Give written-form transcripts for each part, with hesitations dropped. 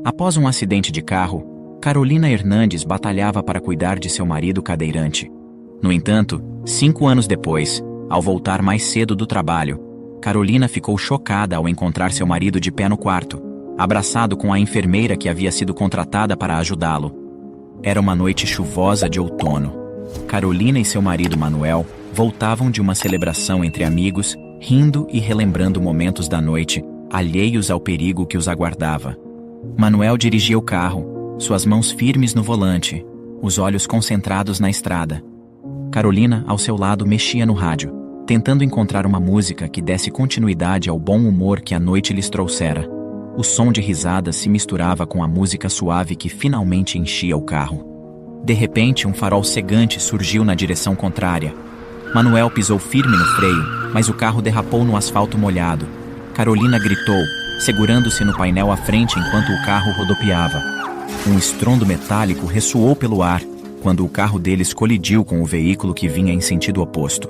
Após um acidente de carro, Carolina Hernandes batalhava para cuidar de seu marido cadeirante. No entanto, 5 anos depois, ao voltar mais cedo do trabalho, Carolina ficou chocada ao encontrar seu marido de pé no quarto, abraçado com a enfermeira que havia sido contratada para ajudá-lo. Era uma noite chuvosa de outono. Carolina e seu marido Manuel voltavam de uma celebração entre amigos, rindo e relembrando momentos da noite, alheios ao perigo que os aguardava. Manuel dirigia o carro, suas mãos firmes no volante, os olhos concentrados na estrada. Carolina, ao seu lado, mexia no rádio, tentando encontrar uma música que desse continuidade ao bom humor que a noite lhes trouxera. O som de risadas se misturava com a música suave que finalmente enchia o carro. De repente, um farol cegante surgiu na direção contrária. Manuel pisou firme no freio, mas o carro derrapou no asfalto molhado. Carolina gritou, segurando-se no painel à frente enquanto o carro rodopiava. Um estrondo metálico ressoou pelo ar quando o carro deles colidiu com o veículo que vinha em sentido oposto.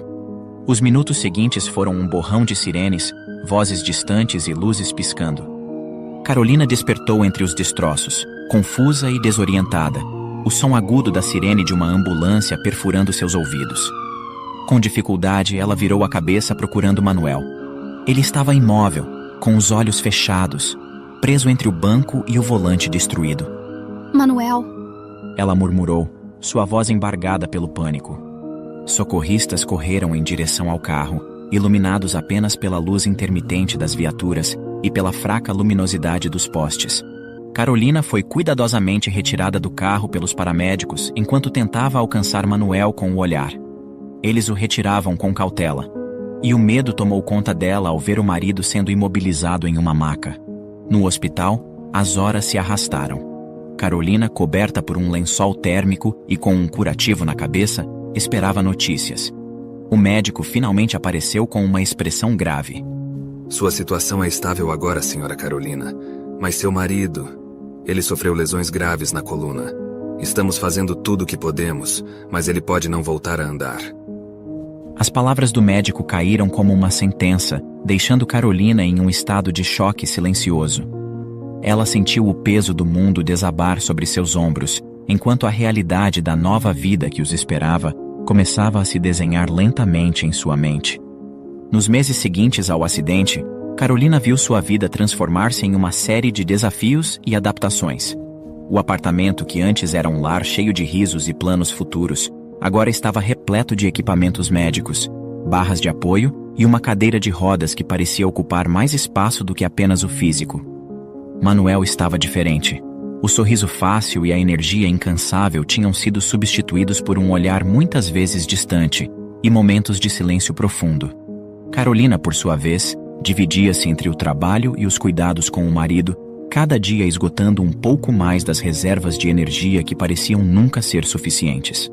Os minutos seguintes foram um borrão de sirenes, vozes distantes e luzes piscando. Carolina despertou entre os destroços, confusa e desorientada, o som agudo da sirene de uma ambulância perfurando seus ouvidos. Com dificuldade, ela virou a cabeça procurando Manuel. Ele estava imóvel, com os olhos fechados, preso entre o banco e o volante destruído. Manuel, ela murmurou, sua voz embargada pelo pânico. Socorristas correram em direção ao carro, iluminados apenas pela luz intermitente das viaturas e pela fraca luminosidade dos postes. Carolina foi cuidadosamente retirada do carro pelos paramédicos enquanto tentava alcançar Manuel com o olhar. Eles o retiravam com cautela, e o medo tomou conta dela ao ver o marido sendo imobilizado em uma maca. No hospital, as horas se arrastaram. Carolina, coberta por um lençol térmico e com um curativo na cabeça, esperava notícias. O médico finalmente apareceu com uma expressão grave. Sua situação é estável agora, senhora Carolina, mas seu marido, ele sofreu lesões graves na coluna. Estamos fazendo tudo o que podemos, mas ele pode não voltar a andar. As palavras do médico caíram como uma sentença, deixando Carolina em um estado de choque silencioso. Ela sentiu o peso do mundo desabar sobre seus ombros, enquanto a realidade da nova vida que os esperava começava a se desenhar lentamente em sua mente. Nos meses seguintes ao acidente, Carolina viu sua vida transformar-se em uma série de desafios e adaptações. O apartamento, que antes era um lar cheio de risos e planos futuros, agora estava repleto de equipamentos médicos, barras de apoio e uma cadeira de rodas que parecia ocupar mais espaço do que apenas o físico. Manuel estava diferente. O sorriso fácil e a energia incansável tinham sido substituídos por um olhar muitas vezes distante e momentos de silêncio profundo. Carolina, por sua vez, dividia-se entre o trabalho e os cuidados com o marido, cada dia esgotando um pouco mais das reservas de energia que pareciam nunca ser suficientes.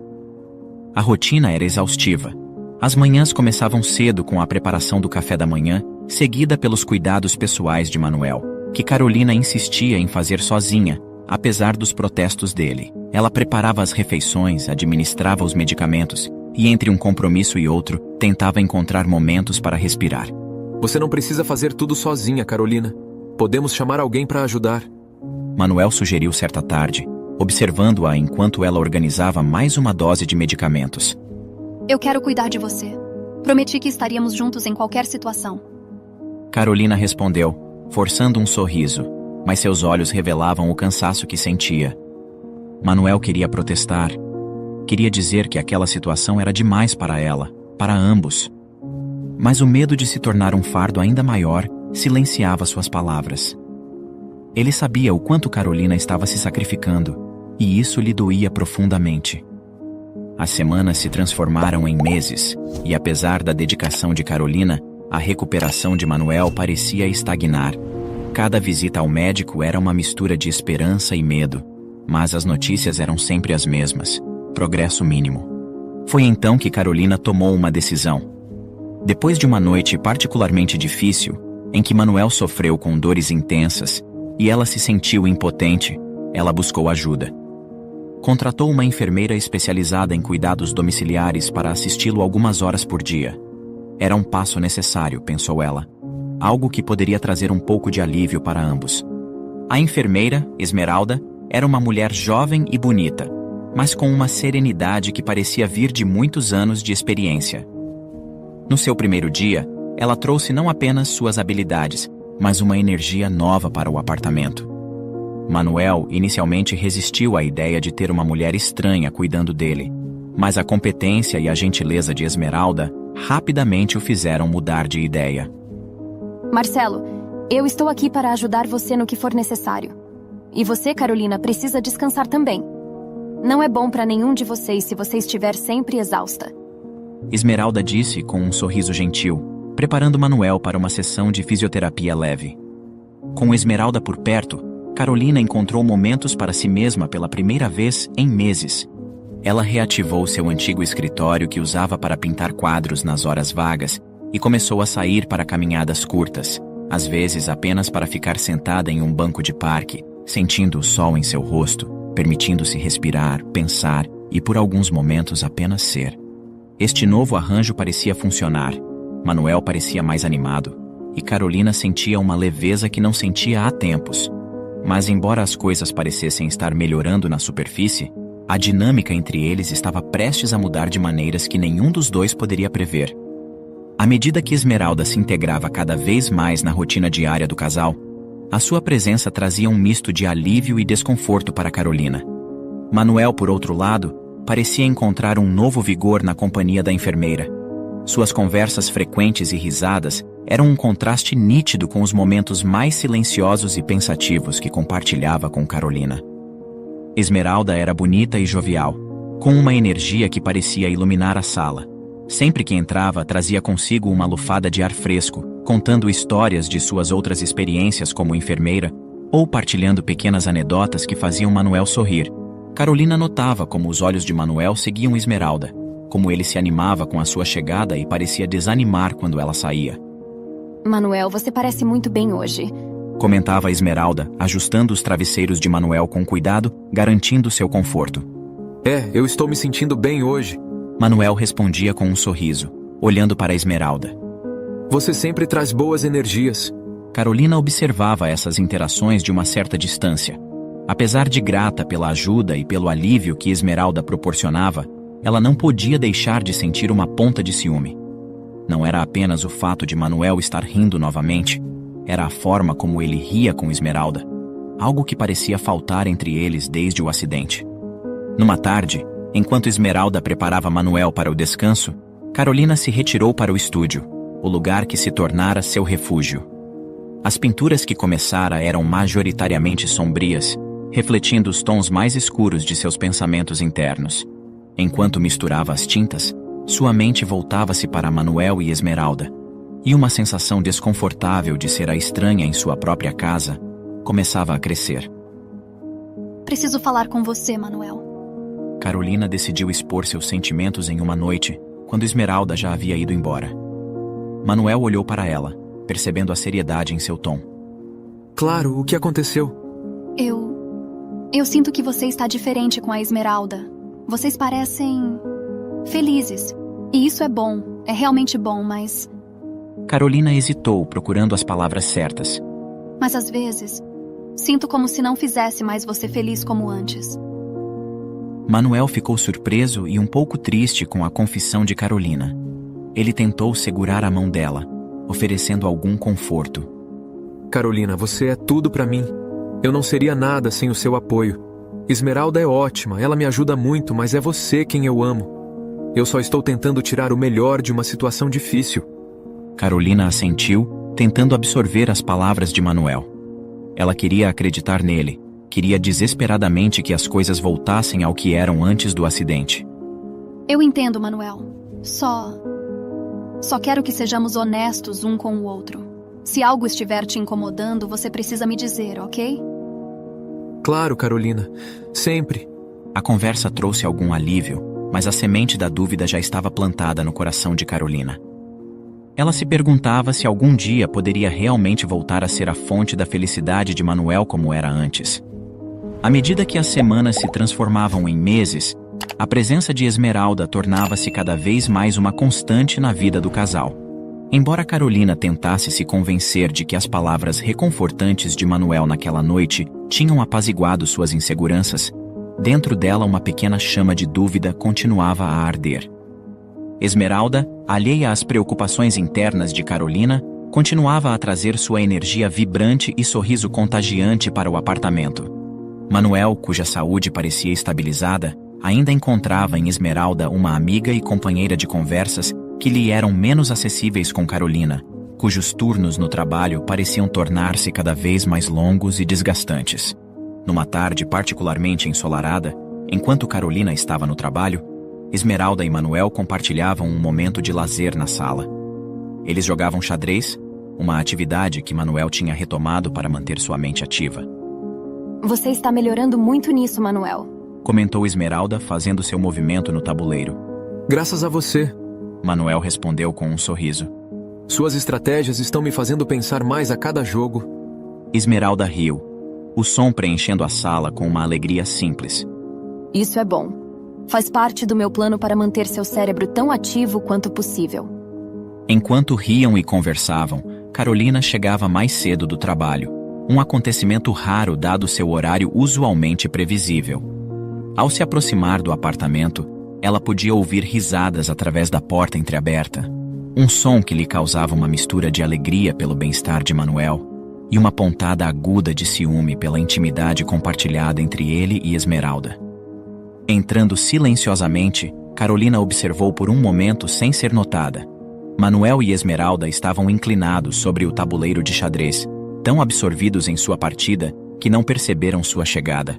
A rotina era exaustiva. As manhãs começavam cedo com a preparação do café da manhã, seguida pelos cuidados pessoais de Manuel, que Carolina insistia em fazer sozinha, apesar dos protestos dele. Ela preparava as refeições, administrava os medicamentos e, entre um compromisso e outro, tentava encontrar momentos para respirar. Você não precisa fazer tudo sozinha, Carolina. Podemos chamar alguém para ajudar. Manuel sugeriu certa tarde, observando-a enquanto ela organizava mais uma dose de medicamentos. Eu quero cuidar de você. Prometi que estaríamos juntos em qualquer situação. Carolina respondeu, forçando um sorriso, mas seus olhos revelavam o cansaço que sentia. Manuel queria protestar. Queria dizer que aquela situação era demais para ela, para ambos. Mas o medo de se tornar um fardo ainda maior silenciava suas palavras. Ele sabia o quanto Carolina estava se sacrificando, e isso lhe doía profundamente. As semanas se transformaram em meses, e apesar da dedicação de Carolina, a recuperação de Manuel parecia estagnar. Cada visita ao médico era uma mistura de esperança e medo, mas as notícias eram sempre as mesmas: progresso mínimo. Foi então que Carolina tomou uma decisão. Depois de uma noite particularmente difícil, em que Manuel sofreu com dores intensas, e ela se sentiu impotente, ela buscou ajuda. Contratou uma enfermeira especializada em cuidados domiciliares para assisti-lo algumas horas por dia. Era um passo necessário, pensou ela. Algo que poderia trazer um pouco de alívio para ambos. A enfermeira, Esmeralda, era uma mulher jovem e bonita, mas com uma serenidade que parecia vir de muitos anos de experiência. No seu primeiro dia, ela trouxe não apenas suas habilidades, mas uma energia nova para o apartamento. Manuel inicialmente resistiu à ideia de ter uma mulher estranha cuidando dele, mas a competência e a gentileza de Esmeralda rapidamente o fizeram mudar de ideia. Marcelo, eu estou aqui para ajudar você no que for necessário. E você, Carolina, precisa descansar também. Não é bom para nenhum de vocês se você estiver sempre exausta. Esmeralda disse com um sorriso gentil, preparando Manuel para uma sessão de fisioterapia leve. Com Esmeralda por perto, Carolina encontrou momentos para si mesma pela primeira vez em meses. Ela reativou seu antigo escritório que usava para pintar quadros nas horas vagas e começou a sair para caminhadas curtas, às vezes apenas para ficar sentada em um banco de parque, sentindo o sol em seu rosto, permitindo-se respirar, pensar e por alguns momentos apenas ser. Este novo arranjo parecia funcionar. Manuel parecia mais animado, e Carolina sentia uma leveza que não sentia há tempos. Mas embora as coisas parecessem estar melhorando na superfície, a dinâmica entre eles estava prestes a mudar de maneiras que nenhum dos dois poderia prever. À medida que Esmeralda se integrava cada vez mais na rotina diária do casal, a sua presença trazia um misto de alívio e desconforto para Carolina. Manuel, por outro lado, parecia encontrar um novo vigor na companhia da enfermeira. Suas conversas frequentes e risadas eram um contraste nítido com os momentos mais silenciosos e pensativos que compartilhava com Carolina. Esmeralda era bonita e jovial, com uma energia que parecia iluminar a sala. Sempre que entrava, trazia consigo uma lufada de ar fresco, contando histórias de suas outras experiências como enfermeira, ou partilhando pequenas anedotas que faziam Manuel sorrir. Carolina notava como os olhos de Manuel seguiam Esmeralda, como ele se animava com a sua chegada e parecia desanimar quando ela saía. Manuel, você parece muito bem hoje, comentava Esmeralda, ajustando os travesseiros de Manuel com cuidado, garantindo seu conforto. Eu estou me sentindo bem hoje. Manuel respondia com um sorriso, olhando para Esmeralda. Você sempre traz boas energias. Carolina observava essas interações de uma certa distância. Apesar de grata pela ajuda e pelo alívio que Esmeralda proporcionava, ela não podia deixar de sentir uma ponta de ciúme. Não era apenas o fato de Manuel estar rindo novamente, era a forma como ele ria com Esmeralda, algo que parecia faltar entre eles desde o acidente. Numa tarde, enquanto Esmeralda preparava Manuel para o descanso, Carolina se retirou para o estúdio, o lugar que se tornara seu refúgio. As pinturas que começara eram majoritariamente sombrias, refletindo os tons mais escuros de seus pensamentos internos. Enquanto misturava as tintas, sua mente voltava-se para Manuel e Esmeralda, e uma sensação desconfortável de ser a estranha em sua própria casa começava a crescer. Preciso falar com você, Manuel. Carolina decidiu expor seus sentimentos em uma noite, quando Esmeralda já havia ido embora. Manuel olhou para ela, percebendo a seriedade em seu tom. Claro, o que aconteceu? Eu sinto que você está diferente com a Esmeralda. Vocês parecem felizes. E isso é bom, é realmente bom, mas... Carolina hesitou, procurando as palavras certas. Mas às vezes, sinto como se não fizesse mais você feliz como antes. Manuel ficou surpreso e um pouco triste com a confissão de Carolina. Ele tentou segurar a mão dela, oferecendo algum conforto. Carolina, você é tudo para mim. Eu não seria nada sem o seu apoio. Esmeralda é ótima, ela me ajuda muito, mas é você quem eu amo. Eu só estou tentando tirar o melhor de uma situação difícil. Carolina assentiu, tentando absorver as palavras de Manuel. Ela queria acreditar nele, queria desesperadamente que as coisas voltassem ao que eram antes do acidente. Eu entendo, Manuel. Só quero que sejamos honestos um com o outro. Se algo estiver te incomodando, você precisa me dizer, ok? Claro, Carolina. Sempre. A conversa trouxe algum alívio, mas a semente da dúvida já estava plantada no coração de Carolina. Ela se perguntava se algum dia poderia realmente voltar a ser a fonte da felicidade de Manuel como era antes. À medida que as semanas se transformavam em meses, a presença de Esmeralda tornava-se cada vez mais uma constante na vida do casal. Embora Carolina tentasse se convencer de que as palavras reconfortantes de Manuel naquela noite tinham apaziguado suas inseguranças, dentro dela uma pequena chama de dúvida continuava a arder. Esmeralda, alheia às preocupações internas de Carolina, continuava a trazer sua energia vibrante e sorriso contagiante para o apartamento. Manuel, cuja saúde parecia estabilizada, ainda encontrava em Esmeralda uma amiga e companheira de conversas que lhe eram menos acessíveis com Carolina, cujos turnos no trabalho pareciam tornar-se cada vez mais longos e desgastantes. Numa tarde particularmente ensolarada, enquanto Carolina estava no trabalho, Esmeralda e Manuel compartilhavam um momento de lazer na sala. Eles jogavam xadrez, uma atividade que Manuel tinha retomado para manter sua mente ativa. Você está melhorando muito nisso, Manuel. Comentou Esmeralda, fazendo seu movimento no tabuleiro. Graças a você. Manuel respondeu com um sorriso. Suas estratégias estão me fazendo pensar mais a cada jogo. Esmeralda riu, o som preenchendo a sala com uma alegria simples. Isso é bom. Faz parte do meu plano para manter seu cérebro tão ativo quanto possível. Enquanto riam e conversavam, Carolina chegava mais cedo do trabalho, um acontecimento raro dado seu horário usualmente previsível. Ao se aproximar do apartamento, ela podia ouvir risadas através da porta entreaberta, um som que lhe causava uma mistura de alegria pelo bem-estar de Manuel e uma pontada aguda de ciúme pela intimidade compartilhada entre ele e Esmeralda. Entrando silenciosamente, Carolina observou por um momento sem ser notada. Manuel e Esmeralda estavam inclinados sobre o tabuleiro de xadrez, tão absorvidos em sua partida que não perceberam sua chegada.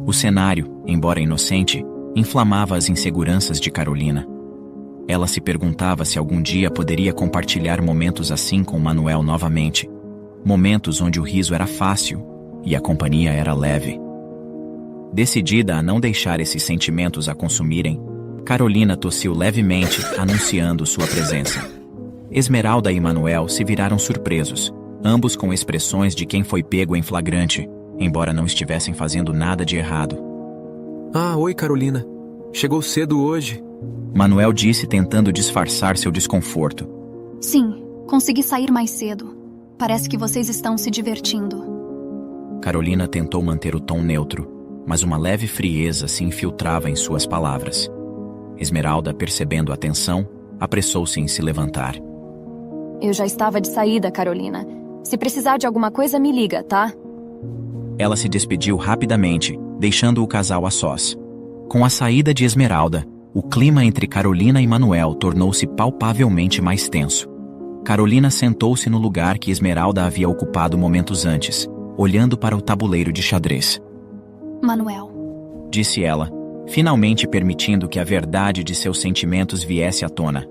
O cenário, embora inocente, inflamava as inseguranças de Carolina. Ela se perguntava se algum dia poderia compartilhar momentos assim com Manuel novamente. Momentos onde o riso era fácil e a companhia era leve. Decidida a não deixar esses sentimentos a consumirem, Carolina tossiu levemente, anunciando sua presença. Esmeralda e Manuel se viraram surpresos, ambos com expressões de quem foi pego em flagrante, embora não estivessem fazendo nada de errado. Ah, oi, Carolina. Chegou cedo hoje. Manuel disse, tentando disfarçar seu desconforto. Sim, consegui sair mais cedo. Parece que vocês estão se divertindo. Carolina tentou manter o tom neutro, mas uma leve frieza se infiltrava em suas palavras. Esmeralda, percebendo a tensão, apressou-se em se levantar. Eu já estava de saída, Carolina. Se precisar de alguma coisa, me liga, tá? Ela se despediu rapidamente, deixando o casal a sós. Com a saída de Esmeralda, o clima entre Carolina e Manuel tornou-se palpavelmente mais tenso. Carolina sentou-se no lugar que Esmeralda havia ocupado momentos antes, olhando para o tabuleiro de xadrez. Manuel, Disse ela, finalmente permitindo que a verdade de seus sentimentos viesse à tona.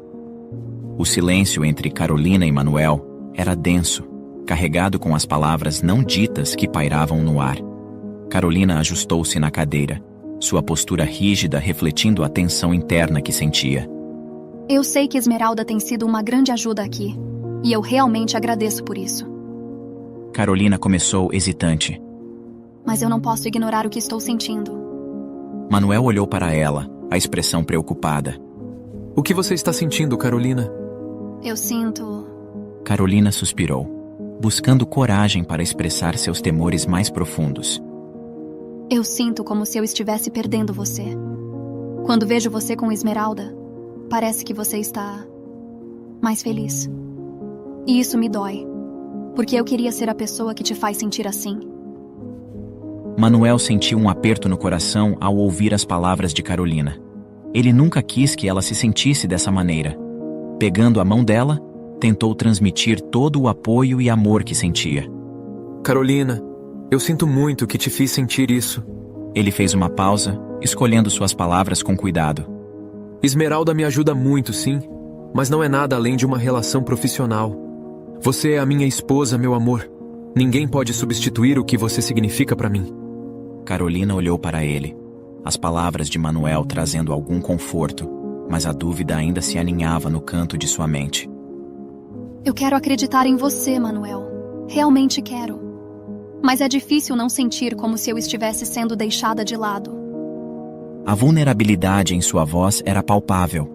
O silêncio entre Carolina e Manuel era denso, carregado com as palavras não ditas que pairavam no ar. Carolina ajustou-se na cadeira, sua postura rígida refletindo a tensão interna que sentia. eu sei que Esmeralda tem sido uma grande ajuda aqui, e eu realmente agradeço por isso. Carolina começou hesitante. Mas eu não posso ignorar o que estou sentindo. Manuel olhou para ela, a expressão preocupada. O que você está sentindo, Carolina? Eu sinto... Carolina suspirou, buscando coragem para expressar seus temores mais profundos. Eu sinto como se eu estivesse perdendo você. Quando vejo você com Esmeralda, parece que você está mais feliz. E isso me dói, porque eu queria ser a pessoa que te faz sentir assim. Manuel sentiu um aperto no coração ao ouvir as palavras de Carolina. Ele nunca quis que ela se sentisse dessa maneira. Pegando a mão dela, tentou transmitir todo o apoio e amor que sentia. Carolina, eu sinto muito que te fiz sentir isso. Ele fez uma pausa, escolhendo suas palavras com cuidado. Esmeralda me ajuda muito, sim, mas não é nada além de uma relação profissional. Você é a minha esposa, meu amor. Ninguém pode substituir o que você significa para mim. Carolina olhou para ele, as palavras de Manuel trazendo algum conforto, mas a dúvida ainda se aninhava no canto de sua mente. Eu quero acreditar em você, Manuel. Realmente quero. Mas é difícil não sentir como se eu estivesse sendo deixada de lado. A vulnerabilidade em sua voz era palpável.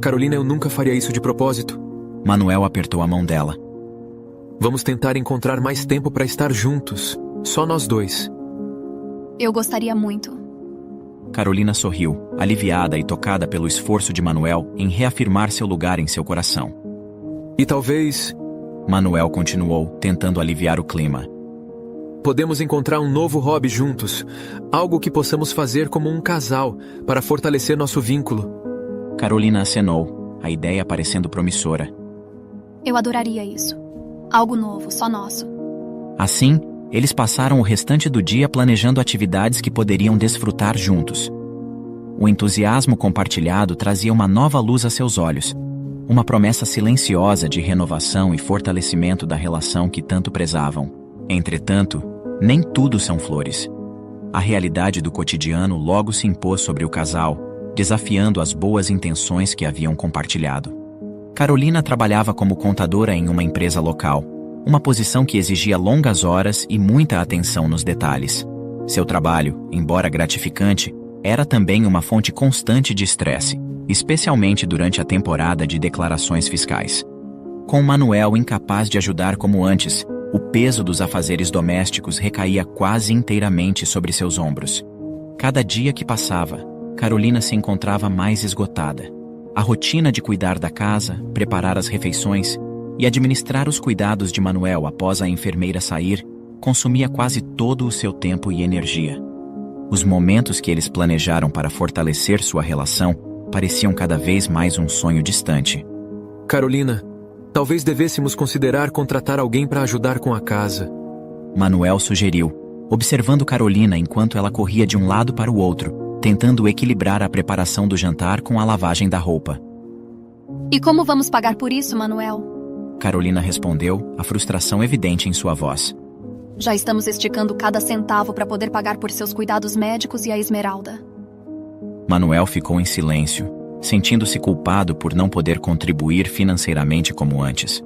Carolina, eu nunca faria isso de propósito. Manuel apertou a mão dela. Vamos tentar encontrar mais tempo para estar juntos, só nós dois. Eu gostaria muito. Carolina sorriu, aliviada e tocada pelo esforço de Manuel em reafirmar seu lugar em seu coração. E talvez... Manuel continuou, tentando aliviar o clima. Podemos encontrar um novo hobby juntos, algo que possamos fazer como um casal, para fortalecer nosso vínculo. Carolina acenou, a ideia parecendo promissora. Eu adoraria isso. Algo novo, só nosso. Assim, eles passaram o restante do dia planejando atividades que poderiam desfrutar juntos. O entusiasmo compartilhado trazia uma nova luz a seus olhos, uma promessa silenciosa de renovação e fortalecimento da relação que tanto prezavam. Entretanto, nem tudo são flores. A realidade do cotidiano logo se impôs sobre o casal, desafiando as boas intenções que haviam compartilhado. Carolina trabalhava como contadora em uma empresa local, uma posição que exigia longas horas e muita atenção nos detalhes. Seu trabalho, embora gratificante, era também uma fonte constante de estresse, especialmente durante a temporada de declarações fiscais. Com Manuel incapaz de ajudar como antes, o peso dos afazeres domésticos recaía quase inteiramente sobre seus ombros. Cada dia que passava, Carolina se encontrava mais esgotada. A rotina de cuidar da casa, preparar as refeições e administrar os cuidados de Manuel após a enfermeira sair, consumia quase todo o seu tempo e energia. Os momentos que eles planejaram para fortalecer sua relação pareciam cada vez mais um sonho distante. Carolina, talvez devêssemos considerar contratar alguém para ajudar com a casa. Manuel sugeriu, observando Carolina enquanto ela corria de um lado para o outro, tentando equilibrar a preparação do jantar com a lavagem da roupa. E como vamos pagar por isso, Manuel? Carolina respondeu, a frustração evidente em sua voz. Já estamos esticando cada centavo para poder pagar por seus cuidados médicos e a Esmeralda. Manuel ficou em silêncio, sentindo-se culpado por não poder contribuir financeiramente como antes.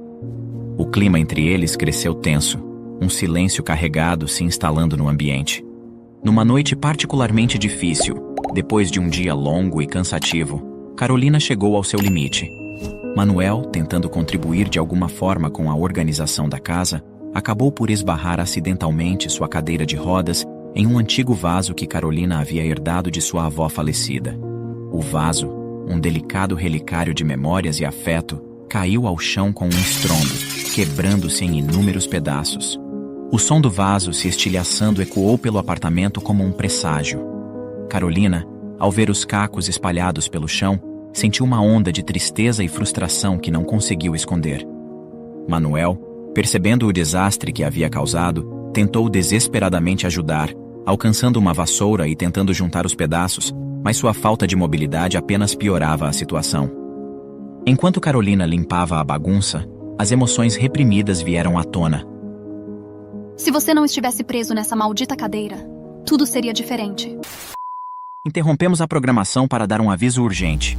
O clima entre eles cresceu tenso, um silêncio carregado se instalando no ambiente. Numa noite particularmente difícil, depois de um dia longo e cansativo, Carolina chegou ao seu limite. Manuel, tentando contribuir de alguma forma com a organização da casa, acabou por esbarrar acidentalmente sua cadeira de rodas em um antigo vaso que Carolina havia herdado de sua avó falecida. O vaso, um delicado relicário de memórias e afeto, caiu ao chão com um estrondo, quebrando-se em inúmeros pedaços. O som do vaso se estilhaçando ecoou pelo apartamento como um presságio. Carolina, ao ver os cacos espalhados pelo chão, sentiu uma onda de tristeza e frustração que não conseguiu esconder. Manuel, percebendo o desastre que havia causado, tentou desesperadamente ajudar, alcançando uma vassoura e tentando juntar os pedaços, mas sua falta de mobilidade apenas piorava a situação. Enquanto Carolina limpava a bagunça, as emoções reprimidas vieram à tona. Se você não estivesse preso nessa maldita cadeira, tudo seria diferente. Interrompemos a programação para dar um aviso urgente.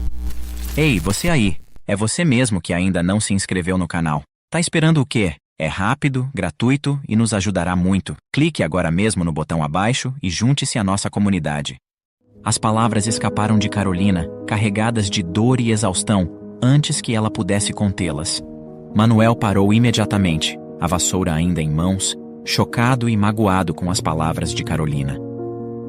Ei, você aí, é você mesmo que ainda não se inscreveu no canal. Tá esperando o quê? É rápido, gratuito e nos ajudará muito. Clique agora mesmo no botão abaixo e junte-se à nossa comunidade. As palavras escaparam de Carolina, carregadas de dor e exaustão, antes que ela pudesse contê-las. Manuel parou imediatamente, a vassoura ainda em mãos, chocado e magoado com as palavras de Carolina.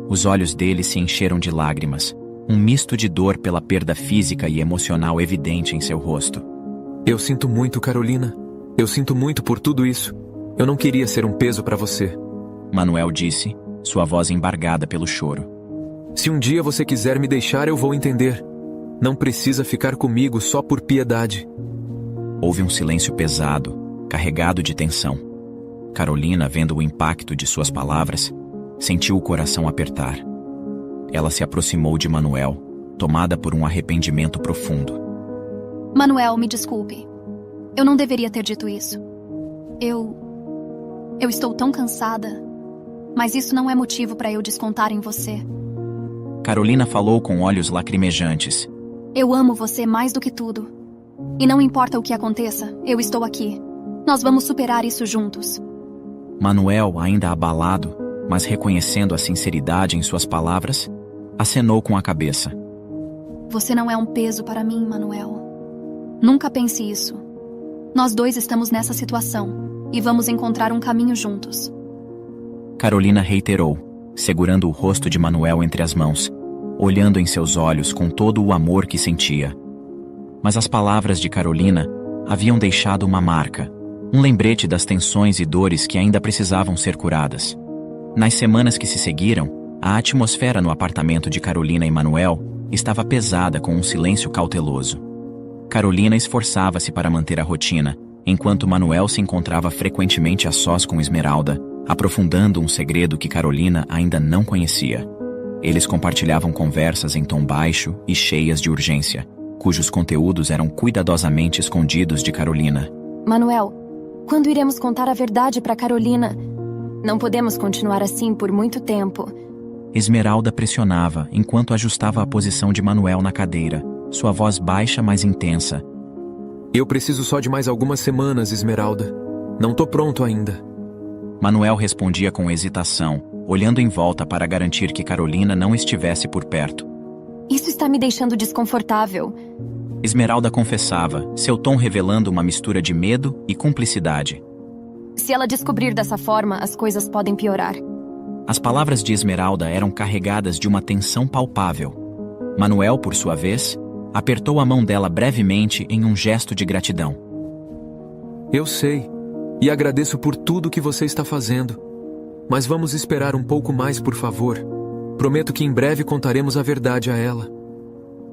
Os olhos dele se encheram de lágrimas, um misto de dor pela perda física e emocional evidente em seu rosto. Eu sinto muito, Carolina. Eu sinto muito por tudo isso. Eu não queria ser um peso para você. Manuel disse, sua voz embargada pelo choro. Se um dia você quiser me deixar, eu vou entender. Não precisa ficar comigo só por piedade. Houve um silêncio pesado, carregado de tensão. Carolina, vendo o impacto de suas palavras, sentiu o coração apertar. Ela se aproximou de Manuel, tomada por um arrependimento profundo. Manuel, me desculpe. Eu não deveria ter dito isso. Eu estou tão cansada, mas isso não é motivo para eu descontar em você. Carolina falou com olhos lacrimejantes. Eu amo você mais do que tudo. E não importa o que aconteça, eu estou aqui. Nós vamos superar isso juntos. Manuel, ainda abalado, mas reconhecendo a sinceridade em suas palavras, acenou com a cabeça. Você não é um peso para mim, Manuel. Nunca pense isso. Nós dois estamos nessa situação e vamos encontrar um caminho juntos. Carolina reiterou, segurando o rosto de Manuel entre as mãos, olhando em seus olhos com todo o amor que sentia. Mas as palavras de Carolina haviam deixado uma marca, um lembrete das tensões e dores que ainda precisavam ser curadas. Nas semanas que se seguiram, a atmosfera no apartamento de Carolina e Manuel estava pesada com um silêncio cauteloso. Carolina esforçava-se para manter a rotina, enquanto Manuel se encontrava frequentemente a sós com Esmeralda, aprofundando um segredo que Carolina ainda não conhecia. Eles compartilhavam conversas em tom baixo e cheias de urgência, cujos conteúdos eram cuidadosamente escondidos de Carolina. Manuel, quando iremos contar a verdade para Carolina? Não podemos continuar assim por muito tempo. Esmeralda pressionava enquanto ajustava a posição de Manuel na cadeira, sua voz baixa mas intensa. Eu preciso só de mais algumas semanas, Esmeralda. Não tô pronto ainda. Manuel respondia com hesitação, olhando em volta para garantir que Carolina não estivesse por perto. Isso está me deixando desconfortável. Esmeralda confessava, seu tom revelando uma mistura de medo e cumplicidade. Se ela descobrir dessa forma, as coisas podem piorar. As palavras de Esmeralda eram carregadas de uma tensão palpável. Manuel, por sua vez, apertou a mão dela brevemente em um gesto de gratidão. Eu sei, e agradeço por tudo que você está fazendo. Mas vamos esperar um pouco mais, por favor. Prometo que em breve contaremos a verdade a ela.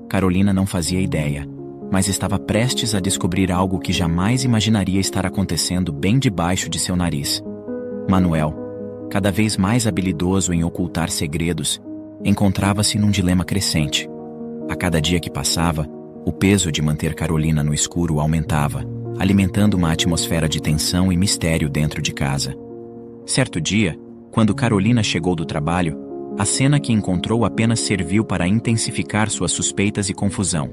Carolina não fazia ideia, mas estava prestes a descobrir algo que jamais imaginaria estar acontecendo bem debaixo de seu nariz. Manuel, cada vez mais habilidoso em ocultar segredos, encontrava-se num dilema crescente. A cada dia que passava, o peso de manter Carolina no escuro aumentava, alimentando uma atmosfera de tensão e mistério dentro de casa. Certo dia, quando Carolina chegou do trabalho, a cena que encontrou apenas serviu para intensificar suas suspeitas e confusão.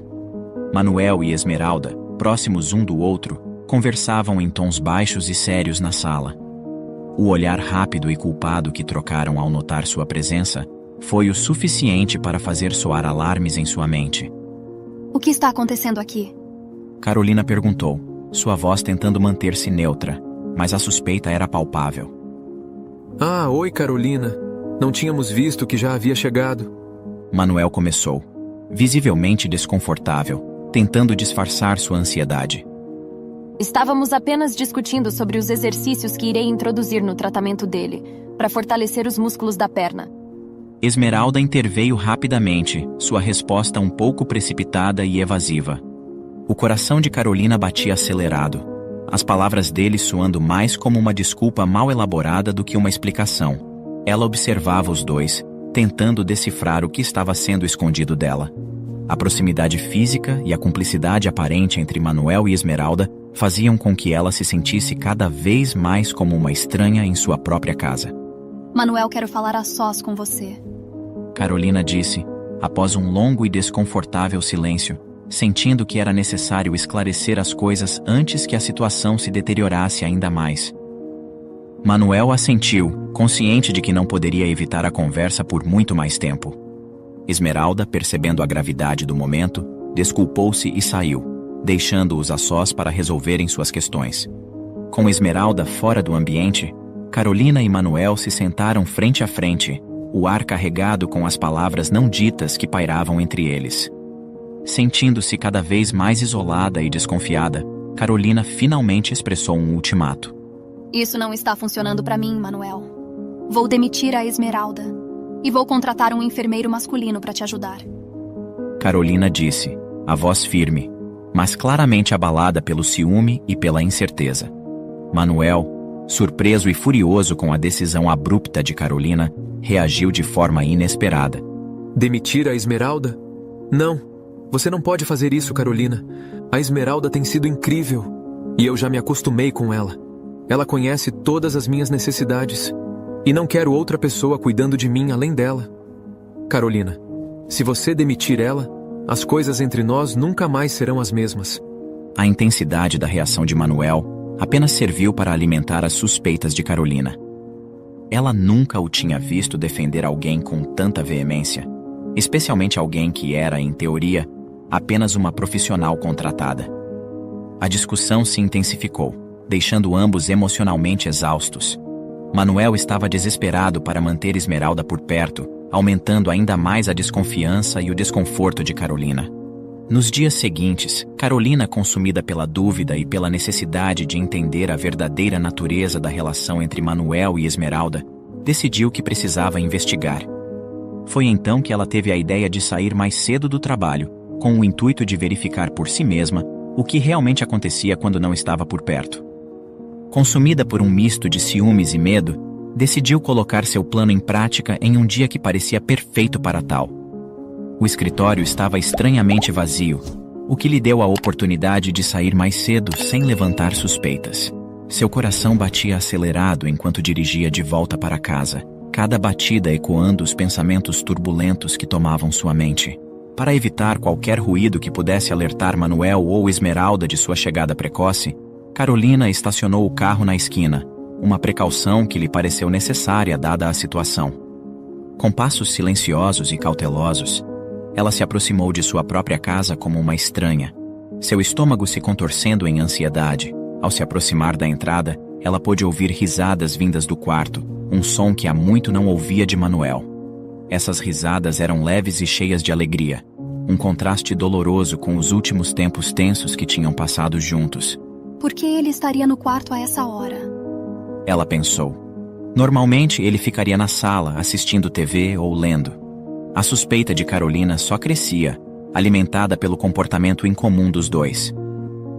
Manuel e Esmeralda, próximos um do outro, conversavam em tons baixos e sérios na sala. O olhar rápido e culpado que trocaram ao notar sua presença foi o suficiente para fazer soar alarmes em sua mente. O que está acontecendo aqui? Carolina perguntou, sua voz tentando manter-se neutra, mas a suspeita era palpável. Ah, oi, Carolina. Não tínhamos visto que já havia chegado. Manuel começou, visivelmente desconfortável, tentando disfarçar sua ansiedade. Estávamos apenas discutindo sobre os exercícios que irei introduzir no tratamento dele, para fortalecer os músculos da perna. Esmeralda interveio rapidamente, sua resposta um pouco precipitada e evasiva. O coração de Carolina batia acelerado, as palavras dele soando mais como uma desculpa mal elaborada do que uma explicação. Ela observava os dois, tentando decifrar o que estava sendo escondido dela. A proximidade física e a cumplicidade aparente entre Manuel e Esmeralda faziam com que ela se sentisse cada vez mais como uma estranha em sua própria casa. Manuel, quero falar a sós com você. Carolina disse, após um longo e desconfortável silêncio, sentindo que era necessário esclarecer as coisas antes que a situação se deteriorasse ainda mais. Manuel assentiu, consciente de que não poderia evitar a conversa por muito mais tempo. Esmeralda, percebendo a gravidade do momento, desculpou-se e saiu, deixando-os a sós para resolverem suas questões. Com Esmeralda fora do ambiente, Carolina e Manuel se sentaram frente a frente, o ar carregado com as palavras não ditas que pairavam entre eles. Sentindo-se cada vez mais isolada e desconfiada, Carolina finalmente expressou um ultimato. Isso não está funcionando para mim, Manuel. Vou demitir a Esmeralda e vou contratar um enfermeiro masculino para te ajudar. Carolina disse, a voz firme, mas claramente abalada pelo ciúme e pela incerteza. Manuel, surpreso e furioso com a decisão abrupta de Carolina, reagiu de forma inesperada. Demitir a Esmeralda? Não, você não pode fazer isso, Carolina. A Esmeralda tem sido incrível e eu já me acostumei com ela. Ela conhece todas as minhas necessidades e não quero outra pessoa cuidando de mim além dela. Carolina, se você demitir ela, as coisas entre nós nunca mais serão as mesmas. A intensidade da reação de Manuel apenas serviu para alimentar as suspeitas de Carolina. Ela nunca o tinha visto defender alguém com tanta veemência, especialmente alguém que era, em teoria, apenas uma profissional contratada. A discussão se intensificou, deixando ambos emocionalmente exaustos. Manuel estava desesperado para manter Esmeralda por perto, aumentando ainda mais a desconfiança e o desconforto de Carolina. Nos dias seguintes, Carolina, consumida pela dúvida e pela necessidade de entender a verdadeira natureza da relação entre Manuel e Esmeralda, decidiu que precisava investigar. Foi então que ela teve a ideia de sair mais cedo do trabalho, com o intuito de verificar por si mesma o que realmente acontecia quando não estava por perto. Consumida por um misto de ciúmes e medo, decidiu colocar seu plano em prática em um dia que parecia perfeito para tal. O escritório estava estranhamente vazio, o que lhe deu a oportunidade de sair mais cedo sem levantar suspeitas. Seu coração batia acelerado enquanto dirigia de volta para casa, cada batida ecoando os pensamentos turbulentos que tomavam sua mente. Para evitar qualquer ruído que pudesse alertar Manuel ou Esmeralda de sua chegada precoce, Carolina estacionou o carro na esquina, uma precaução que lhe pareceu necessária dada a situação. Com passos silenciosos e cautelosos, ela se aproximou de sua própria casa como uma estranha, seu estômago se contorcendo em ansiedade. Ao se aproximar da entrada, ela pôde ouvir risadas vindas do quarto, um som que há muito não ouvia de Manuel. Essas risadas eram leves e cheias de alegria, um contraste doloroso com os últimos tempos tensos que tinham passado juntos. Por que ele estaria no quarto a essa hora? Ela pensou. Normalmente ele ficaria na sala, assistindo TV ou lendo. A suspeita de Carolina só crescia, alimentada pelo comportamento incomum dos dois.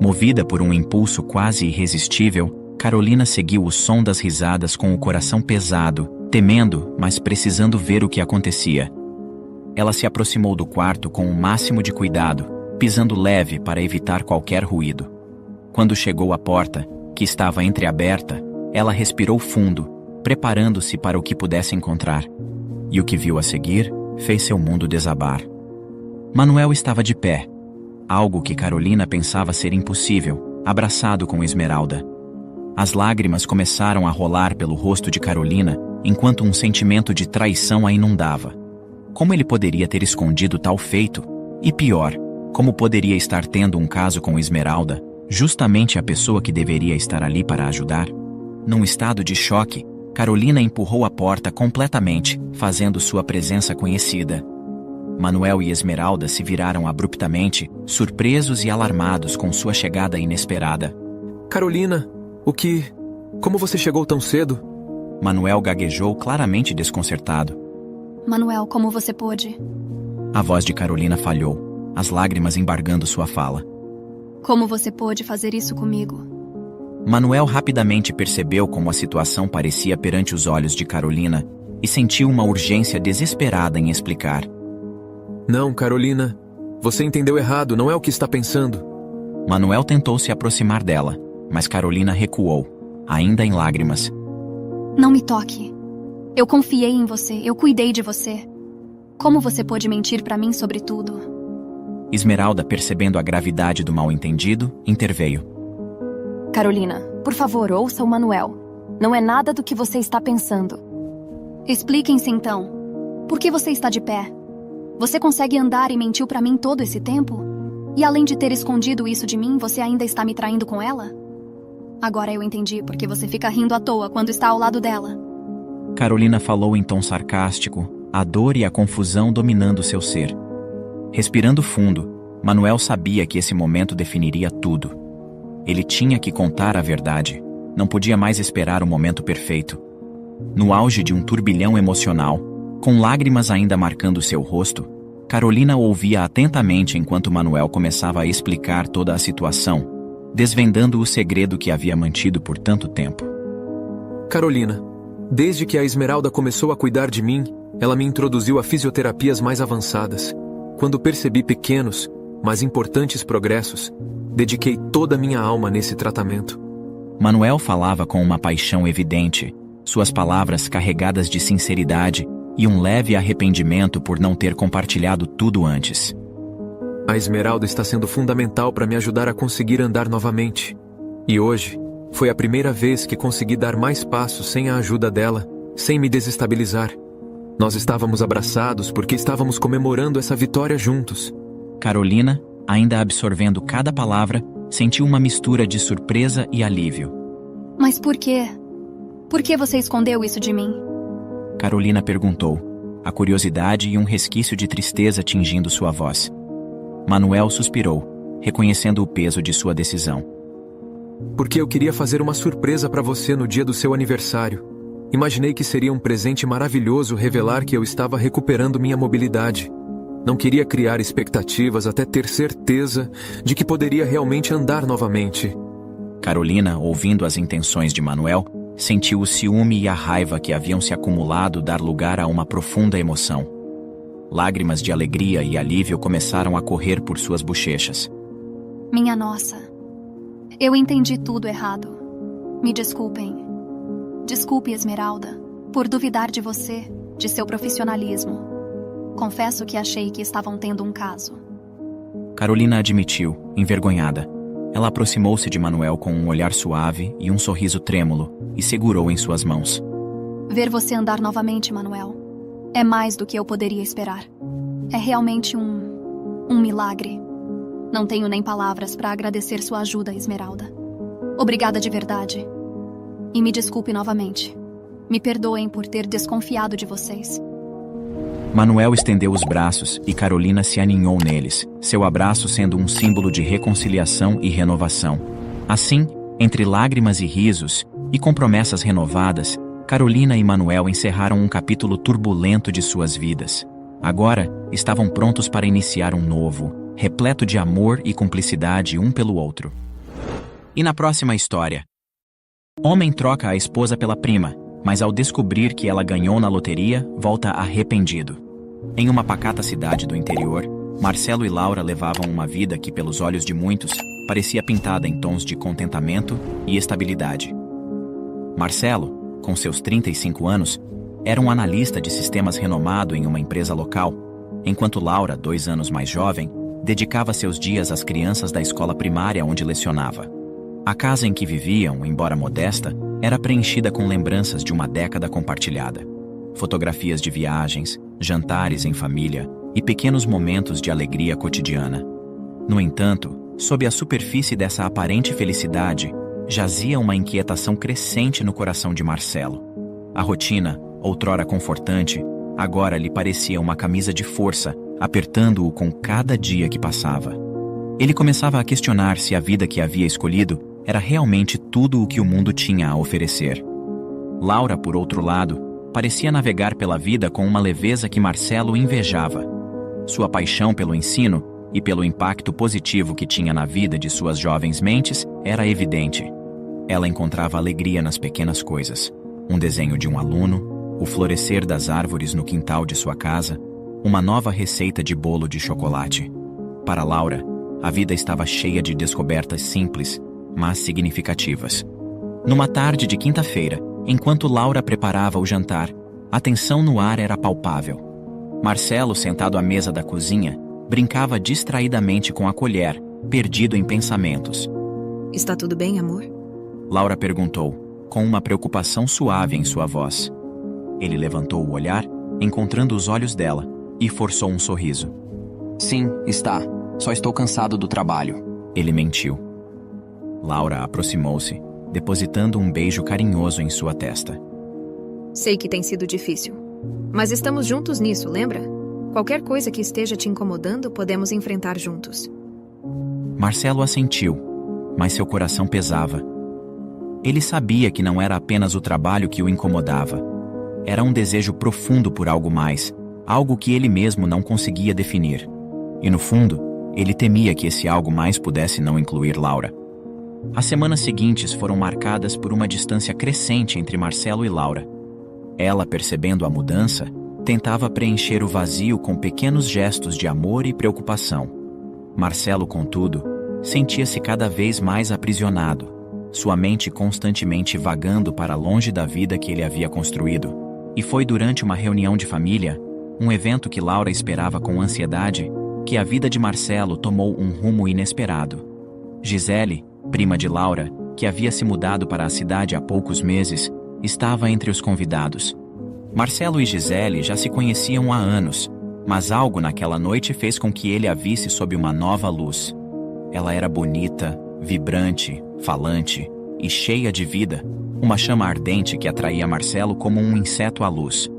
Movida por um impulso quase irresistível, Carolina seguiu o som das risadas com o coração pesado, temendo, mas precisando ver o que acontecia. Ela se aproximou do quarto com o máximo de cuidado, pisando leve para evitar qualquer ruído. Quando chegou à porta, que estava entreaberta, ela respirou fundo, preparando-se para o que pudesse encontrar. E o que viu a seguir fez seu mundo desabar. Manuel estava de pé, algo que Carolina pensava ser impossível, abraçado com Esmeralda. As lágrimas começaram a rolar pelo rosto de Carolina, enquanto um sentimento de traição a inundava. Como ele poderia ter escondido tal feito? E pior, como poderia estar tendo um caso com Esmeralda, justamente a pessoa que deveria estar ali para ajudar? Num estado de choque, Carolina empurrou a porta completamente, fazendo sua presença conhecida. Manuel e Esmeralda se viraram abruptamente, surpresos e alarmados com sua chegada inesperada. Carolina, como você chegou tão cedo? Manuel gaguejou claramente desconcertado. Manuel, como você pôde? A voz de Carolina falhou, as lágrimas embargando sua fala. Como você pôde fazer isso comigo? Manuel rapidamente percebeu como a situação parecia perante os olhos de Carolina e sentiu uma urgência desesperada em explicar. Não, Carolina. Você entendeu errado, não é o que está pensando. Manuel tentou se aproximar dela, mas Carolina recuou, ainda em lágrimas. Não me toque. Eu confiei em você, eu cuidei de você. Como você pôde mentir para mim sobre tudo? Esmeralda, percebendo a gravidade do mal-entendido, interveio. Carolina, por favor, ouça o Manuel. Não é nada do que você está pensando. Expliquem-se então. Por que você está de pé? Você consegue andar e mentiu para mim todo esse tempo? E além de ter escondido isso de mim, você ainda está me traindo com ela? Agora eu entendi porque você fica rindo à toa quando está ao lado dela. Carolina falou em tom sarcástico, a dor e a confusão dominando seu ser. Respirando fundo, Manuel sabia que esse momento definiria tudo. Ele tinha que contar a verdade. Não podia mais esperar o momento perfeito. No auge de um turbilhão emocional, com lágrimas ainda marcando seu rosto, Carolina ouvia atentamente enquanto Manuel começava a explicar toda a situação, desvendando o segredo que havia mantido por tanto tempo. Carolina, desde que a Esmeralda começou a cuidar de mim, ela me introduziu a fisioterapias mais avançadas. Quando percebi pequenos, mas importantes progressos, dediquei toda a minha alma nesse tratamento. Manuel falava com uma paixão evidente, suas palavras carregadas de sinceridade e um leve arrependimento por não ter compartilhado tudo antes. A Esmeralda está sendo fundamental para me ajudar a conseguir andar novamente. E hoje, foi a primeira vez que consegui dar mais passos sem a ajuda dela, sem me desestabilizar. Nós estávamos abraçados porque estávamos comemorando essa vitória juntos. Carolina, ainda absorvendo cada palavra, sentiu uma mistura de surpresa e alívio. Mas por quê? Por que você escondeu isso de mim? Carolina perguntou, a curiosidade e um resquício de tristeza tingindo sua voz. Manuel suspirou, reconhecendo o peso de sua decisão. Porque eu queria fazer uma surpresa para você no dia do seu aniversário. Imaginei que seria um presente maravilhoso revelar que eu estava recuperando minha mobilidade. Não queria criar expectativas até ter certeza de que poderia realmente andar novamente. Carolina, ouvindo as intenções de Manuel, sentiu o ciúme e a raiva que haviam se acumulado dar lugar a uma profunda emoção. Lágrimas de alegria e alívio começaram a correr por suas bochechas. Minha nossa, eu entendi tudo errado. Me desculpem. Desculpe, Esmeralda, por duvidar de você, de seu profissionalismo. Confesso que achei que estavam tendo um caso. Carolina admitiu, envergonhada. Ela aproximou-se de Manuel com um olhar suave e um sorriso trêmulo e segurou em suas mãos. Ver você andar novamente, Manuel, é mais do que eu poderia esperar. É realmente um milagre. Não tenho nem palavras para agradecer sua ajuda, Esmeralda. Obrigada de verdade. E me desculpe novamente. Me perdoem por ter desconfiado de vocês. Manuel estendeu os braços e Carolina se aninhou neles, seu abraço sendo um símbolo de reconciliação e renovação. Assim, entre lágrimas e risos, e com promessas renovadas, Carolina e Manuel encerraram um capítulo turbulento de suas vidas. Agora, estavam prontos para iniciar um novo, repleto de amor e cumplicidade um pelo outro. E na próxima história? Homem troca a esposa pela prima, mas ao descobrir que ela ganhou na loteria, volta arrependido. Em uma pacata cidade do interior, Marcelo e Laura levavam uma vida que, pelos olhos de muitos, parecia pintada em tons de contentamento e estabilidade. Marcelo, com seus 35 anos, era um analista de sistemas renomado em uma empresa local, enquanto Laura, 2 anos mais jovem, dedicava seus dias às crianças da escola primária onde lecionava. A casa em que viviam, embora modesta, era preenchida com lembranças de uma década compartilhada. Fotografias de viagens, jantares em família e pequenos momentos de alegria cotidiana. No entanto, sob a superfície dessa aparente felicidade, jazia uma inquietação crescente no coração de Marcelo. A rotina, outrora confortante, agora lhe parecia uma camisa de força, apertando-o com cada dia que passava. Ele começava a questionar se a vida que havia escolhido era realmente tudo o que o mundo tinha a oferecer. Laura, por outro lado, parecia navegar pela vida com uma leveza que Marcelo invejava. Sua paixão pelo ensino e pelo impacto positivo que tinha na vida de suas jovens mentes era evidente. Ela encontrava alegria nas pequenas coisas. Um desenho de um aluno, o florescer das árvores no quintal de sua casa, uma nova receita de bolo de chocolate. Para Laura, a vida estava cheia de descobertas simples, mas significativas. Numa tarde de quinta-feira, enquanto Laura preparava o jantar, a tensão no ar era palpável. Marcelo, sentado à mesa da cozinha, brincava distraidamente com a colher, perdido em pensamentos. Está tudo bem, amor? Laura perguntou, com uma preocupação suave em sua voz. Ele levantou o olhar, encontrando os olhos dela, e forçou um sorriso. Sim, está. Só estou cansado do trabalho. Ele mentiu. Laura aproximou-se, depositando um beijo carinhoso em sua testa. Sei que tem sido difícil. Mas estamos juntos nisso, lembra? Qualquer coisa que esteja te incomodando, podemos enfrentar juntos. Marcelo assentiu, mas seu coração pesava. Ele sabia que não era apenas o trabalho que o incomodava. Era um desejo profundo por algo mais, algo que ele mesmo não conseguia definir. E no fundo, ele temia que esse algo mais pudesse não incluir Laura. As semanas seguintes foram marcadas por uma distância crescente entre Marcelo e Laura. Ela, percebendo a mudança, tentava preencher o vazio com pequenos gestos de amor e preocupação. Marcelo, contudo, sentia-se cada vez mais aprisionado, sua mente constantemente vagando para longe da vida que ele havia construído. E foi durante uma reunião de família, um evento que Laura esperava com ansiedade, que a vida de Marcelo tomou um rumo inesperado. Gisele, prima de Laura, que havia se mudado para a cidade há poucos meses, estava entre os convidados. Marcelo e Gisele já se conheciam há anos, mas algo naquela noite fez com que ele a visse sob uma nova luz. Ela era bonita, vibrante, falante e cheia de vida, uma chama ardente que atraía Marcelo como um inseto à luz.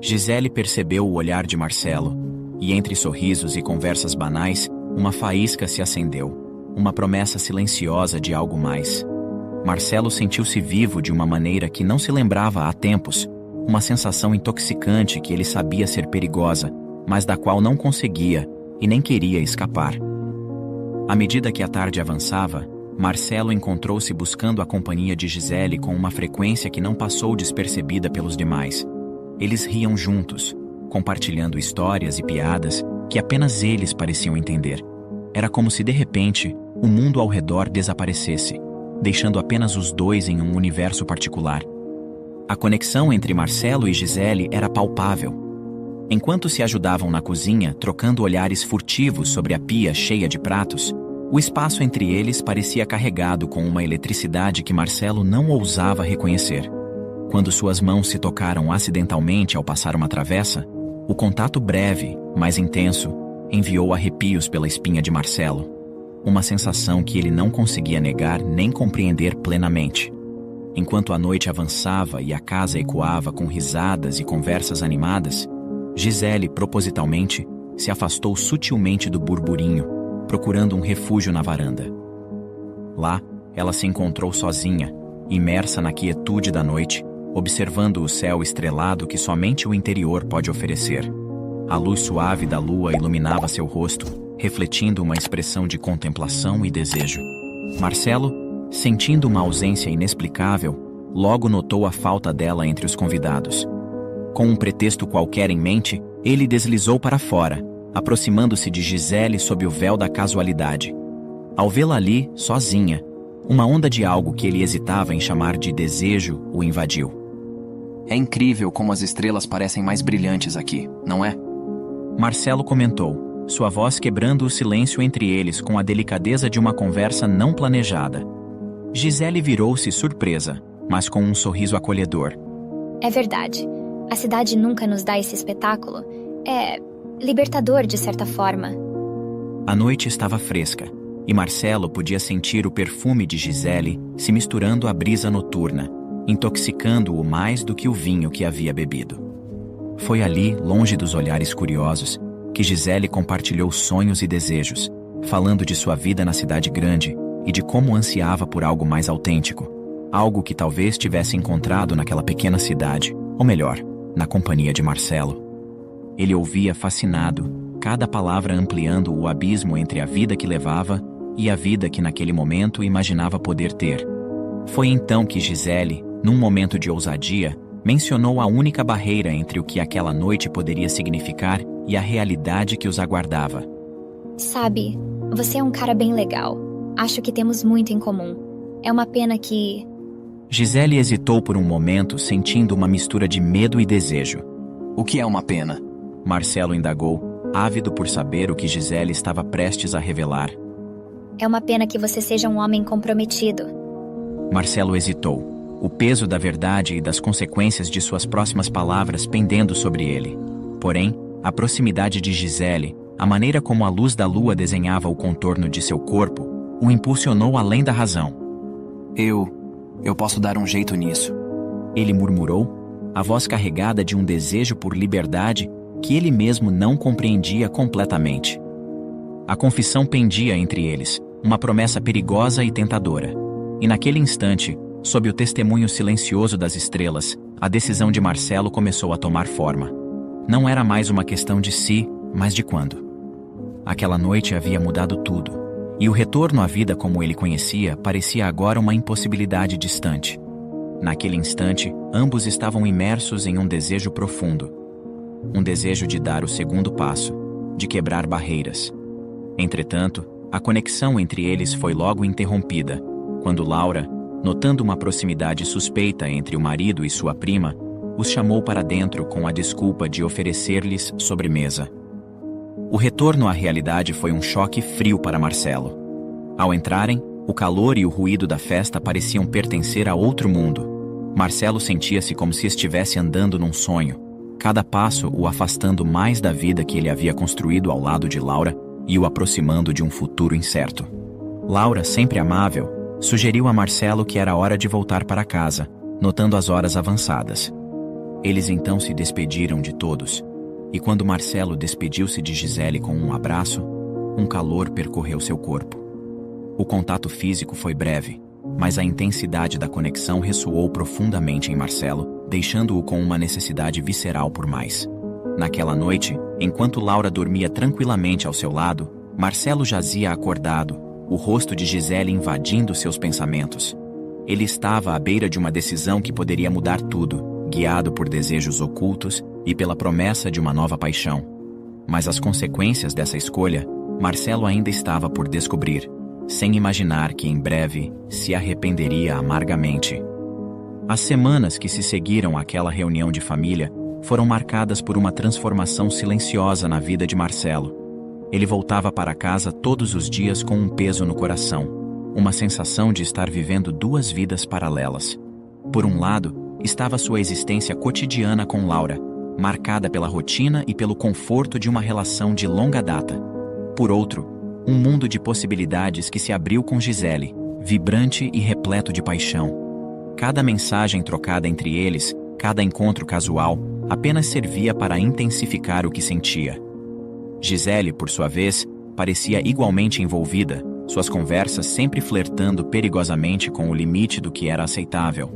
Gisele percebeu o olhar de Marcelo, e entre sorrisos e conversas banais, uma faísca se acendeu, uma promessa silenciosa de algo mais. Marcelo sentiu-se vivo de uma maneira que não se lembrava há tempos, uma sensação intoxicante que ele sabia ser perigosa, mas da qual não conseguia e nem queria escapar. À medida que a tarde avançava, Marcelo encontrou-se buscando a companhia de Gisele com uma frequência que não passou despercebida pelos demais. Eles riam juntos, compartilhando histórias e piadas que apenas eles pareciam entender. Era como se de repente o mundo ao redor desaparecesse, deixando apenas os dois em um universo particular. A conexão entre Marcelo e Gisele era palpável. Enquanto se ajudavam na cozinha, trocando olhares furtivos sobre a pia cheia de pratos, o espaço entre eles parecia carregado com uma eletricidade que Marcelo não ousava reconhecer. Quando suas mãos se tocaram acidentalmente ao passar uma travessa, o contato breve, mas intenso, enviou arrepios pela espinha de Marcelo. Uma sensação que ele não conseguia negar nem compreender plenamente. Enquanto a noite avançava e a casa ecoava com risadas e conversas animadas, Gisele, propositalmente, se afastou sutilmente do burburinho, procurando um refúgio na varanda. Lá, ela se encontrou sozinha, imersa na quietude da noite, observando o céu estrelado que somente o interior pode oferecer. A luz suave da lua iluminava seu rosto, refletindo uma expressão de contemplação e desejo. Marcelo, sentindo uma ausência inexplicável, logo notou a falta dela entre os convidados. Com um pretexto qualquer em mente, ele deslizou para fora, aproximando-se de Gisele sob o véu da casualidade. Ao vê-la ali, sozinha, uma onda de algo que ele hesitava em chamar de desejo o invadiu. É incrível como as estrelas parecem mais brilhantes aqui, não é? Marcelo comentou, sua voz quebrando o silêncio entre eles com a delicadeza de uma conversa não planejada. Gisele virou-se surpresa, mas com um sorriso acolhedor. É verdade. A cidade nunca nos dá esse espetáculo. É libertador, de certa forma. A noite estava fresca, e Marcelo podia sentir o perfume de Gisele se misturando à brisa noturna, intoxicando-o mais do que o vinho que havia bebido. Foi ali, longe dos olhares curiosos, que Gisele compartilhou sonhos e desejos, falando de sua vida na cidade grande e de como ansiava por algo mais autêntico, algo que talvez tivesse encontrado naquela pequena cidade, ou melhor, na companhia de Marcelo. Ele ouvia fascinado, cada palavra ampliando o abismo entre a vida que levava e a vida que naquele momento imaginava poder ter. Foi então que Gisele, num momento de ousadia, mencionou a única barreira entre o que aquela noite poderia significar e a realidade que os aguardava. Sabe, você é um cara bem legal. Acho que temos muito em comum. É uma pena que... Gisele hesitou por um momento, sentindo uma mistura de medo e desejo. O que é uma pena? Marcelo indagou, ávido por saber o que Gisele estava prestes a revelar. É uma pena que você seja um homem comprometido. Marcelo hesitou, o peso da verdade e das consequências de suas próximas palavras pendendo sobre ele. Porém, a proximidade de Gisele, a maneira como a luz da lua desenhava o contorno de seu corpo, o impulsionou além da razão. Eu posso dar um jeito nisso. Ele murmurou, a voz carregada de um desejo por liberdade que ele mesmo não compreendia completamente. A confissão pendia entre eles, uma promessa perigosa e tentadora. E naquele instante, sob o testemunho silencioso das estrelas, a decisão de Marcelo começou a tomar forma. Não era mais uma questão de se, mas de quando. Aquela noite havia mudado tudo. E o retorno à vida como ele conhecia parecia agora uma impossibilidade distante. Naquele instante, ambos estavam imersos em um desejo profundo. Um desejo de dar o segundo passo, de quebrar barreiras. Entretanto, a conexão entre eles foi logo interrompida, quando Laura, notando uma proximidade suspeita entre o marido e sua prima, os chamou para dentro com a desculpa de oferecer-lhes sobremesa. O retorno à realidade foi um choque frio para Marcelo. Ao entrarem, o calor e o ruído da festa pareciam pertencer a outro mundo. Marcelo sentia-se como se estivesse andando num sonho, cada passo o afastando mais da vida que ele havia construído ao lado de Laura e o aproximando de um futuro incerto. Laura, sempre amável, sugeriu a Marcelo que era hora de voltar para casa, notando as horas avançadas. Eles então se despediram de todos, e quando Marcelo despediu-se de Gisele com um abraço, um calor percorreu seu corpo. O contato físico foi breve, mas a intensidade da conexão ressoou profundamente em Marcelo, deixando-o com uma necessidade visceral por mais. Naquela noite, enquanto Laura dormia tranquilamente ao seu lado, Marcelo jazia acordado, o rosto de Gisele invadindo seus pensamentos. Ele estava à beira de uma decisão que poderia mudar tudo, guiado por desejos ocultos e pela promessa de uma nova paixão. Mas as consequências dessa escolha, Marcelo ainda estava por descobrir, sem imaginar que em breve se arrependeria amargamente. As semanas que se seguiram àquela reunião de família foram marcadas por uma transformação silenciosa na vida de Marcelo. Ele voltava para casa todos os dias com um peso no coração, uma sensação de estar vivendo duas vidas paralelas. Por um lado, estava sua existência cotidiana com Laura, marcada pela rotina e pelo conforto de uma relação de longa data. Por outro, um mundo de possibilidades que se abriu com Gisele, vibrante e repleto de paixão. Cada mensagem trocada entre eles, cada encontro casual, apenas servia para intensificar o que sentia. Gisele, por sua vez, parecia igualmente envolvida, suas conversas sempre flertando perigosamente com o limite do que era aceitável.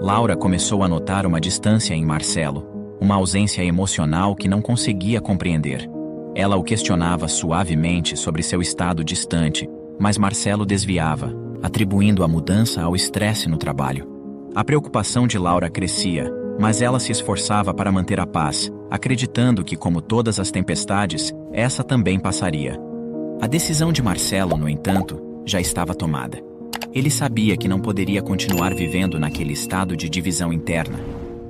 Laura começou a notar uma distância em Marcelo, uma ausência emocional que não conseguia compreender. Ela o questionava suavemente sobre seu estado distante, mas Marcelo desviava, atribuindo a mudança ao estresse no trabalho. A preocupação de Laura crescia, mas ela se esforçava para manter a paz, acreditando que, como todas as tempestades, essa também passaria. A decisão de Marcelo, no entanto, já estava tomada. Ele sabia que não poderia continuar vivendo naquele estado de divisão interna.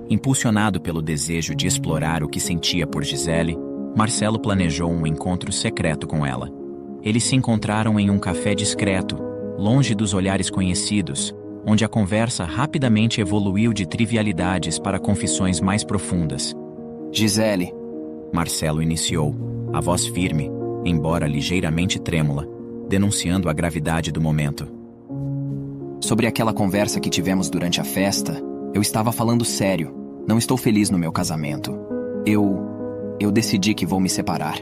Impulsionado pelo desejo de explorar o que sentia por Gisele, Marcelo planejou um encontro secreto com ela. Eles se encontraram em um café discreto, longe dos olhares conhecidos, onde a conversa rapidamente evoluiu de trivialidades para confissões mais profundas. Gisele, Marcelo iniciou, a voz firme, embora ligeiramente trêmula, denunciando a gravidade do momento. sobre aquela conversa que tivemos durante a festa, eu estava falando sério. Não estou feliz no meu casamento. Eu decidi que vou me separar.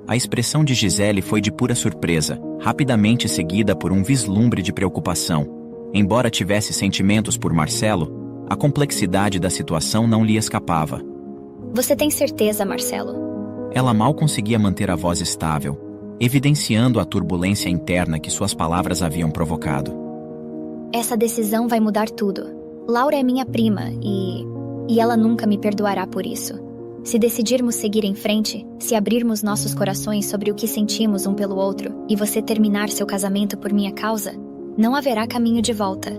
A expressão de Gisele foi de pura surpresa, rapidamente seguida por um vislumbre de preocupação. Embora tivesse sentimentos por Marcelo, a complexidade da situação não lhe escapava. Você tem certeza, Marcelo? Ela mal conseguia manter a voz estável, evidenciando a turbulência interna que suas palavras haviam provocado. Essa decisão vai mudar tudo. Laura é minha prima e ela nunca me perdoará por isso. Se decidirmos seguir em frente, se abrirmos nossos corações sobre o que sentimos um pelo outro e você terminar seu casamento por minha causa, não haverá caminho de volta.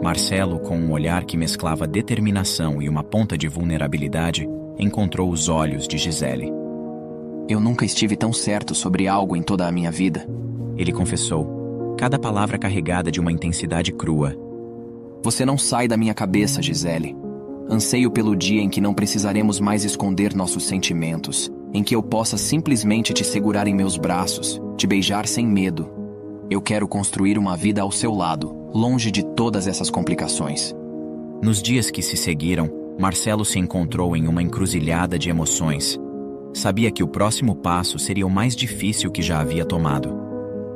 Marcelo, com um olhar que mesclava determinação e uma ponta de vulnerabilidade, encontrou os olhos de Gisele. Eu nunca estive tão certo sobre algo em toda a minha vida. Ele confessou, cada palavra carregada de uma intensidade crua. Você não sai da minha cabeça, Gisele. Anseio pelo dia em que não precisaremos mais esconder nossos sentimentos, em que eu possa simplesmente te segurar em meus braços, te beijar sem medo. Eu quero construir uma vida ao seu lado, longe de todas essas complicações. Nos dias que se seguiram, Marcelo se encontrou em uma encruzilhada de emoções. Sabia que o próximo passo seria o mais difícil que já havia tomado.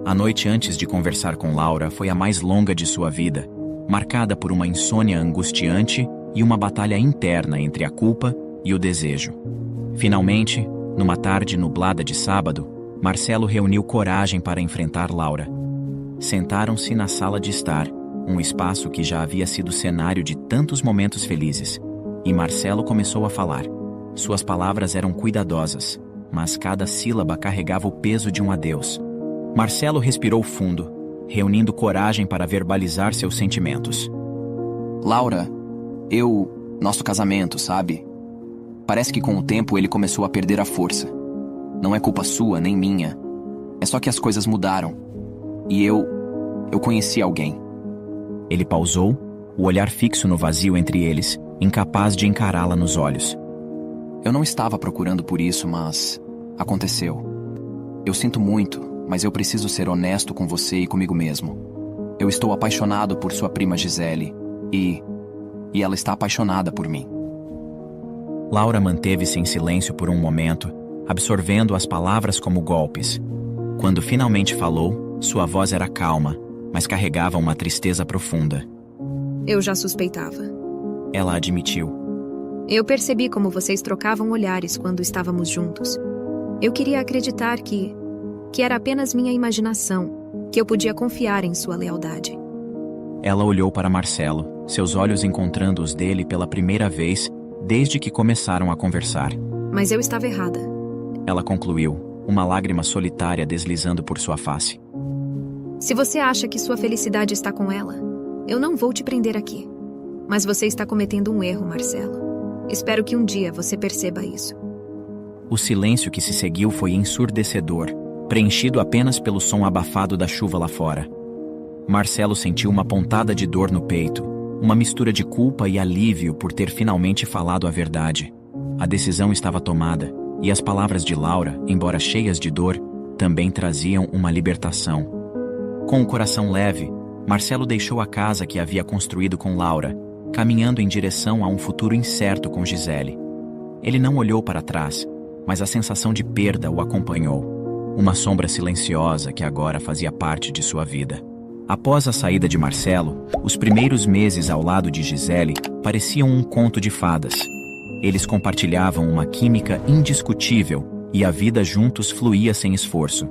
A noite antes de conversar com Laura foi a mais longa de sua vida, marcada por uma insônia angustiante e uma batalha interna entre a culpa e o desejo. Finalmente, numa tarde nublada de sábado, Marcelo reuniu coragem para enfrentar Laura. Sentaram-se na sala de estar, um espaço que já havia sido cenário de tantos momentos felizes, e Marcelo começou a falar. Suas palavras eram cuidadosas, mas cada sílaba carregava o peso de um adeus. Marcelo respirou fundo, reunindo coragem para verbalizar seus sentimentos. Laura, nosso casamento, sabe? Parece que com o tempo ele começou a perder a força. Não é culpa sua, nem minha. É só que as coisas mudaram. E eu conheci alguém. Ele pausou, o olhar fixo no vazio entre eles, incapaz de encará-la nos olhos. Eu não estava procurando por isso, mas aconteceu. Eu sinto muito, mas eu preciso ser honesto com você e comigo mesmo. Eu estou apaixonado por sua prima Gisele e ela está apaixonada por mim. Laura manteve-se em silêncio por um momento, absorvendo as palavras como golpes. Quando finalmente falou, sua voz era calma, mas carregava uma tristeza profunda. Eu já suspeitava. Ela admitiu. Eu percebi como vocês trocavam olhares quando estávamos juntos. Eu queria acreditar que era apenas minha imaginação, que eu podia confiar em sua lealdade. Ela olhou para Marcelo, seus olhos encontrando os dele pela primeira vez desde que começaram a conversar. Mas eu estava errada. Ela concluiu, uma lágrima solitária deslizando por sua face. Se você acha que sua felicidade está com ela, eu não vou te prender aqui. Mas você está cometendo um erro, Marcelo. Espero que um dia você perceba isso. O silêncio que se seguiu foi ensurdecedor, preenchido apenas pelo som abafado da chuva lá fora. Marcelo sentiu uma pontada de dor no peito, uma mistura de culpa e alívio por ter finalmente falado a verdade. A decisão estava tomada, e as palavras de Laura, embora cheias de dor, também traziam uma libertação. Com o coração leve, Marcelo deixou a casa que havia construído com Laura, caminhando em direção a um futuro incerto com Gisele. Ele não olhou para trás, mas a sensação de perda o acompanhou. Uma sombra silenciosa que agora fazia parte de sua vida. Após a saída de Marcelo, os primeiros meses ao lado de Gisele pareciam um conto de fadas. Eles compartilhavam uma química indiscutível e a vida juntos fluía sem esforço.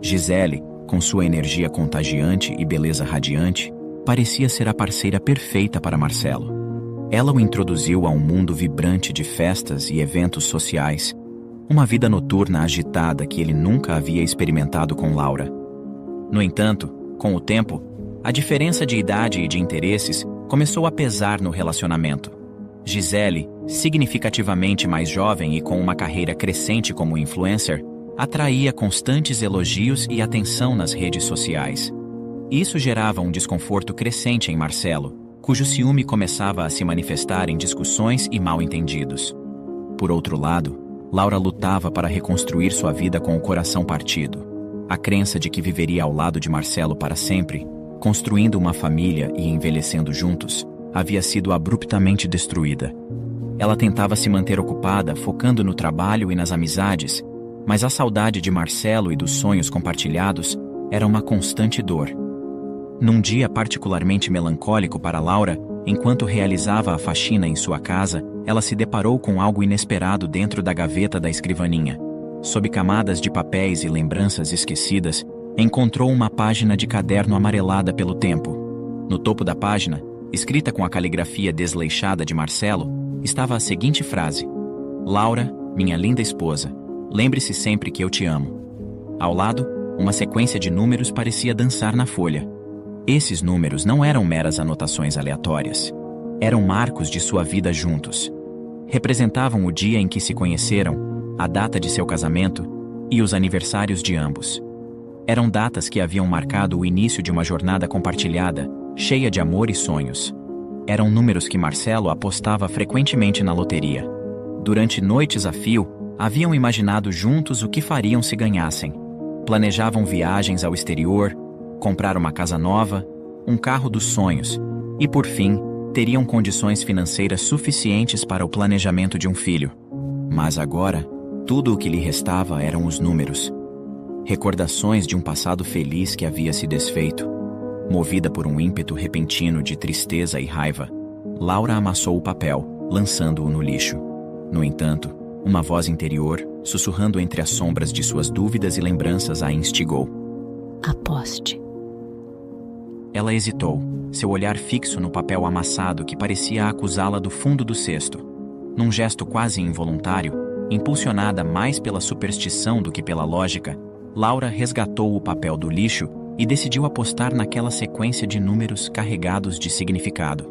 Gisele, com sua energia contagiante e beleza radiante, parecia ser a parceira perfeita para Marcelo. Ela o introduziu a um mundo vibrante de festas e eventos sociais, uma vida noturna agitada que ele nunca havia experimentado com Laura. No entanto, com o tempo, a diferença de idade e de interesses começou a pesar no relacionamento. Gisele, significativamente mais jovem e com uma carreira crescente como influencer, atraía constantes elogios e atenção nas redes sociais. Isso gerava um desconforto crescente em Marcelo, cujo ciúme começava a se manifestar em discussões e mal-entendidos. Por outro lado, Laura lutava para reconstruir sua vida com o coração partido. A crença de que viveria ao lado de Marcelo para sempre, construindo uma família e envelhecendo juntos, havia sido abruptamente destruída. Ela tentava se manter ocupada, focando no trabalho e nas amizades, mas a saudade de Marcelo e dos sonhos compartilhados era uma constante dor. Num dia particularmente melancólico para Laura, enquanto realizava a faxina em sua casa, ela se deparou com algo inesperado dentro da gaveta da escrivaninha. Sob camadas de papéis e lembranças esquecidas, encontrou uma página de caderno amarelada pelo tempo. No topo da página, escrita com a caligrafia desleixada de Marcelo, estava a seguinte frase: Laura, minha linda esposa, lembre-se sempre que eu te amo. Ao lado, uma sequência de números parecia dançar na folha. Esses números não eram meras anotações aleatórias. Eram marcos de sua vida juntos. Representavam o dia em que se conheceram, a data de seu casamento e os aniversários de ambos. Eram datas que haviam marcado o início de uma jornada compartilhada, cheia de amor e sonhos. Eram números que Marcelo apostava frequentemente na loteria. Durante noites a fio, haviam imaginado juntos o que fariam se ganhassem. Planejavam viagens ao exterior, comprar uma casa nova, um carro dos sonhos e, por fim, teriam condições financeiras suficientes para o planejamento de um filho. Mas agora, tudo o que lhe restava eram os números. Recordações de um passado feliz que havia se desfeito. Movida por um ímpeto repentino de tristeza e raiva, Laura amassou o papel, lançando-o no lixo. No entanto, uma voz interior, sussurrando entre as sombras de suas dúvidas e lembranças, a instigou. Aposte. Ela hesitou, seu olhar fixo no papel amassado que parecia acusá-la do fundo do cesto. Num gesto quase involuntário, impulsionada mais pela superstição do que pela lógica, Laura resgatou o papel do lixo e decidiu apostar naquela sequência de números carregados de significado.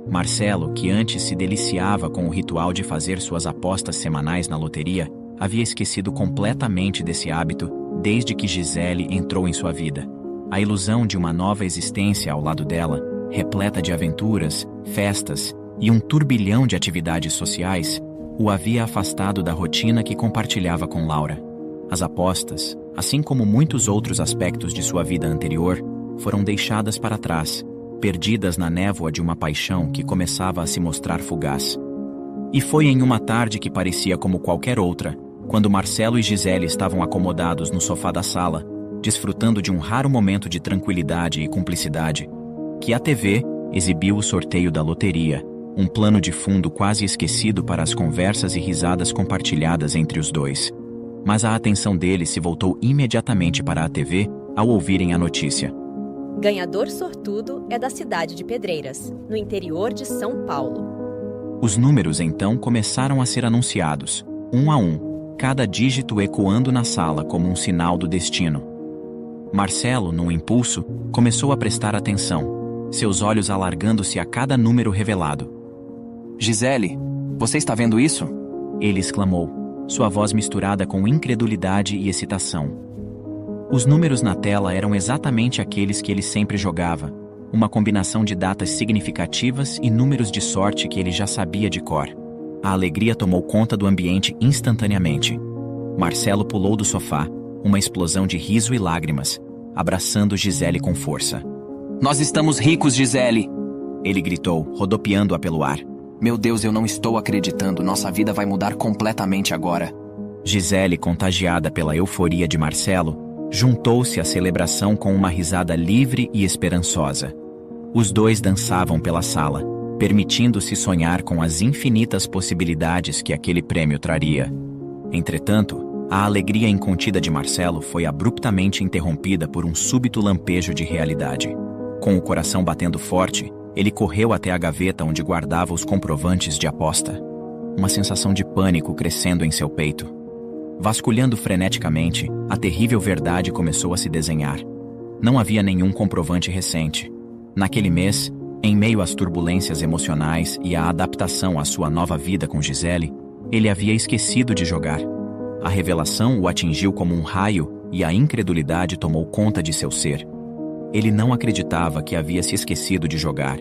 Marcelo, que antes se deliciava com o ritual de fazer suas apostas semanais na loteria, havia esquecido completamente desse hábito desde que Gisele entrou em sua vida. A ilusão de uma nova existência ao lado dela, repleta de aventuras, festas e um turbilhão de atividades sociais, o havia afastado da rotina que compartilhava com Laura. As apostas, assim como muitos outros aspectos de sua vida anterior, foram deixadas para trás, perdidas na névoa de uma paixão que começava a se mostrar fugaz. E foi em uma tarde que parecia como qualquer outra, quando Marcelo e Gisele estavam acomodados no sofá da sala, desfrutando de um raro momento de tranquilidade e cumplicidade, que a TV exibiu o sorteio da loteria, um plano de fundo quase esquecido para as conversas e risadas compartilhadas entre os dois. Mas a atenção deles se voltou imediatamente para a TV ao ouvirem a notícia. Ganhador sortudo é da cidade de Pedreiras, no interior de São Paulo. Os números então começaram a ser anunciados, um a um, cada dígito ecoando na sala como um sinal do destino. Marcelo, num impulso, começou a prestar atenção, seus olhos alargando-se a cada número revelado. Gisele, você está vendo isso? Ele exclamou, sua voz misturada com incredulidade e excitação. Os números na tela eram exatamente aqueles que ele sempre jogava, uma combinação de datas significativas e números de sorte que ele já sabia de cor. A alegria tomou conta do ambiente instantaneamente. Marcelo pulou do sofá, uma explosão de riso e lágrimas, abraçando Gisele com força. Nós estamos ricos, Gisele! Ele gritou, rodopiando-a pelo ar. Meu Deus, eu não estou acreditando, nossa vida vai mudar completamente agora. Gisele, contagiada pela euforia de Marcelo, juntou-se à celebração com uma risada livre e esperançosa. Os dois dançavam pela sala, permitindo-se sonhar com as infinitas possibilidades que aquele prêmio traria. Entretanto, a alegria incontida de Marcelo foi abruptamente interrompida por um súbito lampejo de realidade. Com o coração batendo forte, ele correu até a gaveta onde guardava os comprovantes de aposta. Uma sensação de pânico crescendo em seu peito. Vasculhando freneticamente, a terrível verdade começou a se desenhar. Não havia nenhum comprovante recente. Naquele mês, em meio às turbulências emocionais e à adaptação à sua nova vida com Gisele, ele havia esquecido de jogar. A revelação o atingiu como um raio e a incredulidade tomou conta de seu ser. Ele não acreditava que havia se esquecido de jogar.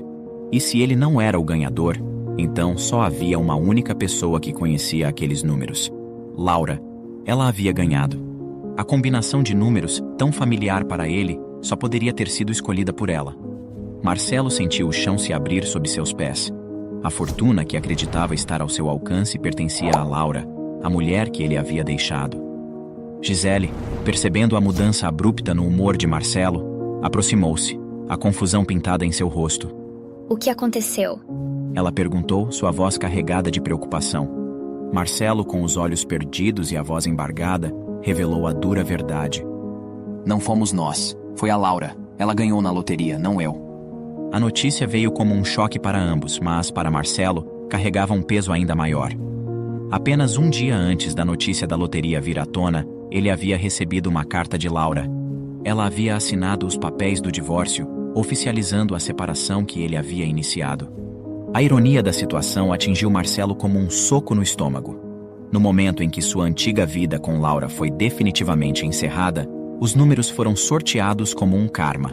E se ele não era o ganhador, então só havia uma única pessoa que conhecia aqueles números. Laura. Ela havia ganhado. A combinação de números, tão familiar para ele, só poderia ter sido escolhida por ela. Marcelo sentiu o chão se abrir sob seus pés. A fortuna que acreditava estar ao seu alcance pertencia a Laura, a mulher que ele havia deixado. Gisele, percebendo a mudança abrupta no humor de Marcelo, aproximou-se, a confusão pintada em seu rosto. O que aconteceu? Ela perguntou, sua voz carregada de preocupação. Marcelo, com os olhos perdidos e a voz embargada, revelou a dura verdade. Não fomos nós, foi a Laura. Ela ganhou na loteria, não eu. A notícia veio como um choque para ambos, mas, para Marcelo, carregava um peso ainda maior. Apenas um dia antes da notícia da loteria vir à tona, ele havia recebido uma carta de Laura. Ela havia assinado os papéis do divórcio, oficializando a separação que ele havia iniciado. A ironia da situação atingiu Marcelo como um soco no estômago. No momento em que sua antiga vida com Laura foi definitivamente encerrada, os números foram sorteados como um karma.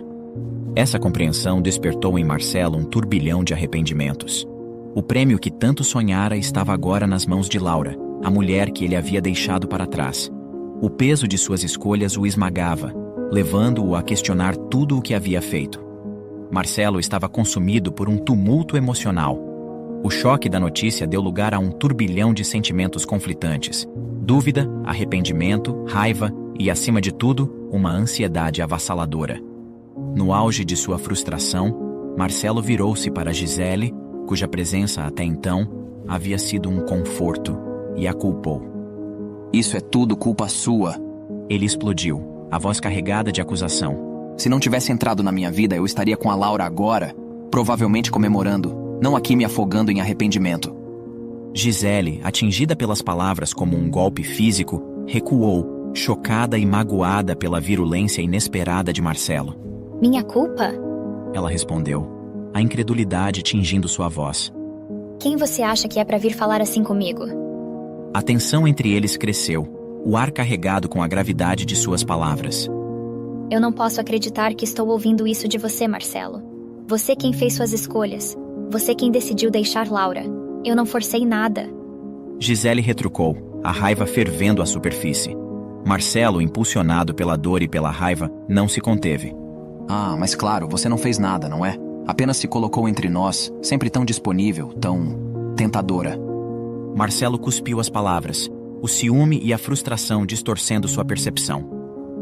Essa compreensão despertou em Marcelo um turbilhão de arrependimentos. O prêmio que tanto sonhara estava agora nas mãos de Laura, a mulher que ele havia deixado para trás. O peso de suas escolhas o esmagava, levando-o a questionar tudo o que havia feito. Marcelo estava consumido por um tumulto emocional. O choque da notícia deu lugar a um turbilhão de sentimentos conflitantes. Dúvida, arrependimento, raiva e, acima de tudo, uma ansiedade avassaladora. No auge de sua frustração, Marcelo virou-se para Gisele, cuja presença até então havia sido um conforto, e a culpou. Isso é tudo culpa sua. Ele explodiu, a voz carregada de acusação. Se não tivesse entrado na minha vida, eu estaria com a Laura agora, provavelmente comemorando, não aqui me afogando em arrependimento. Gisele, atingida pelas palavras como um golpe físico, recuou, chocada e magoada pela virulência inesperada de Marcelo. Minha culpa? Ela respondeu, a incredulidade tingindo sua voz. Quem você acha que é para vir falar assim comigo? A tensão entre eles cresceu, o ar carregado com a gravidade de suas palavras. Eu não posso acreditar que estou ouvindo isso de você, Marcelo. Você quem fez suas escolhas. Você quem decidiu deixar Laura. Eu não forcei nada. Gisele retrucou, a raiva fervendo à superfície. Marcelo, impulsionado pela dor e pela raiva, não se conteve. Ah, mas claro, você não fez nada, não é? Apenas se colocou entre nós, sempre tão disponível, tão tentadora. Marcelo cuspiu as palavras, o ciúme e a frustração distorcendo sua percepção.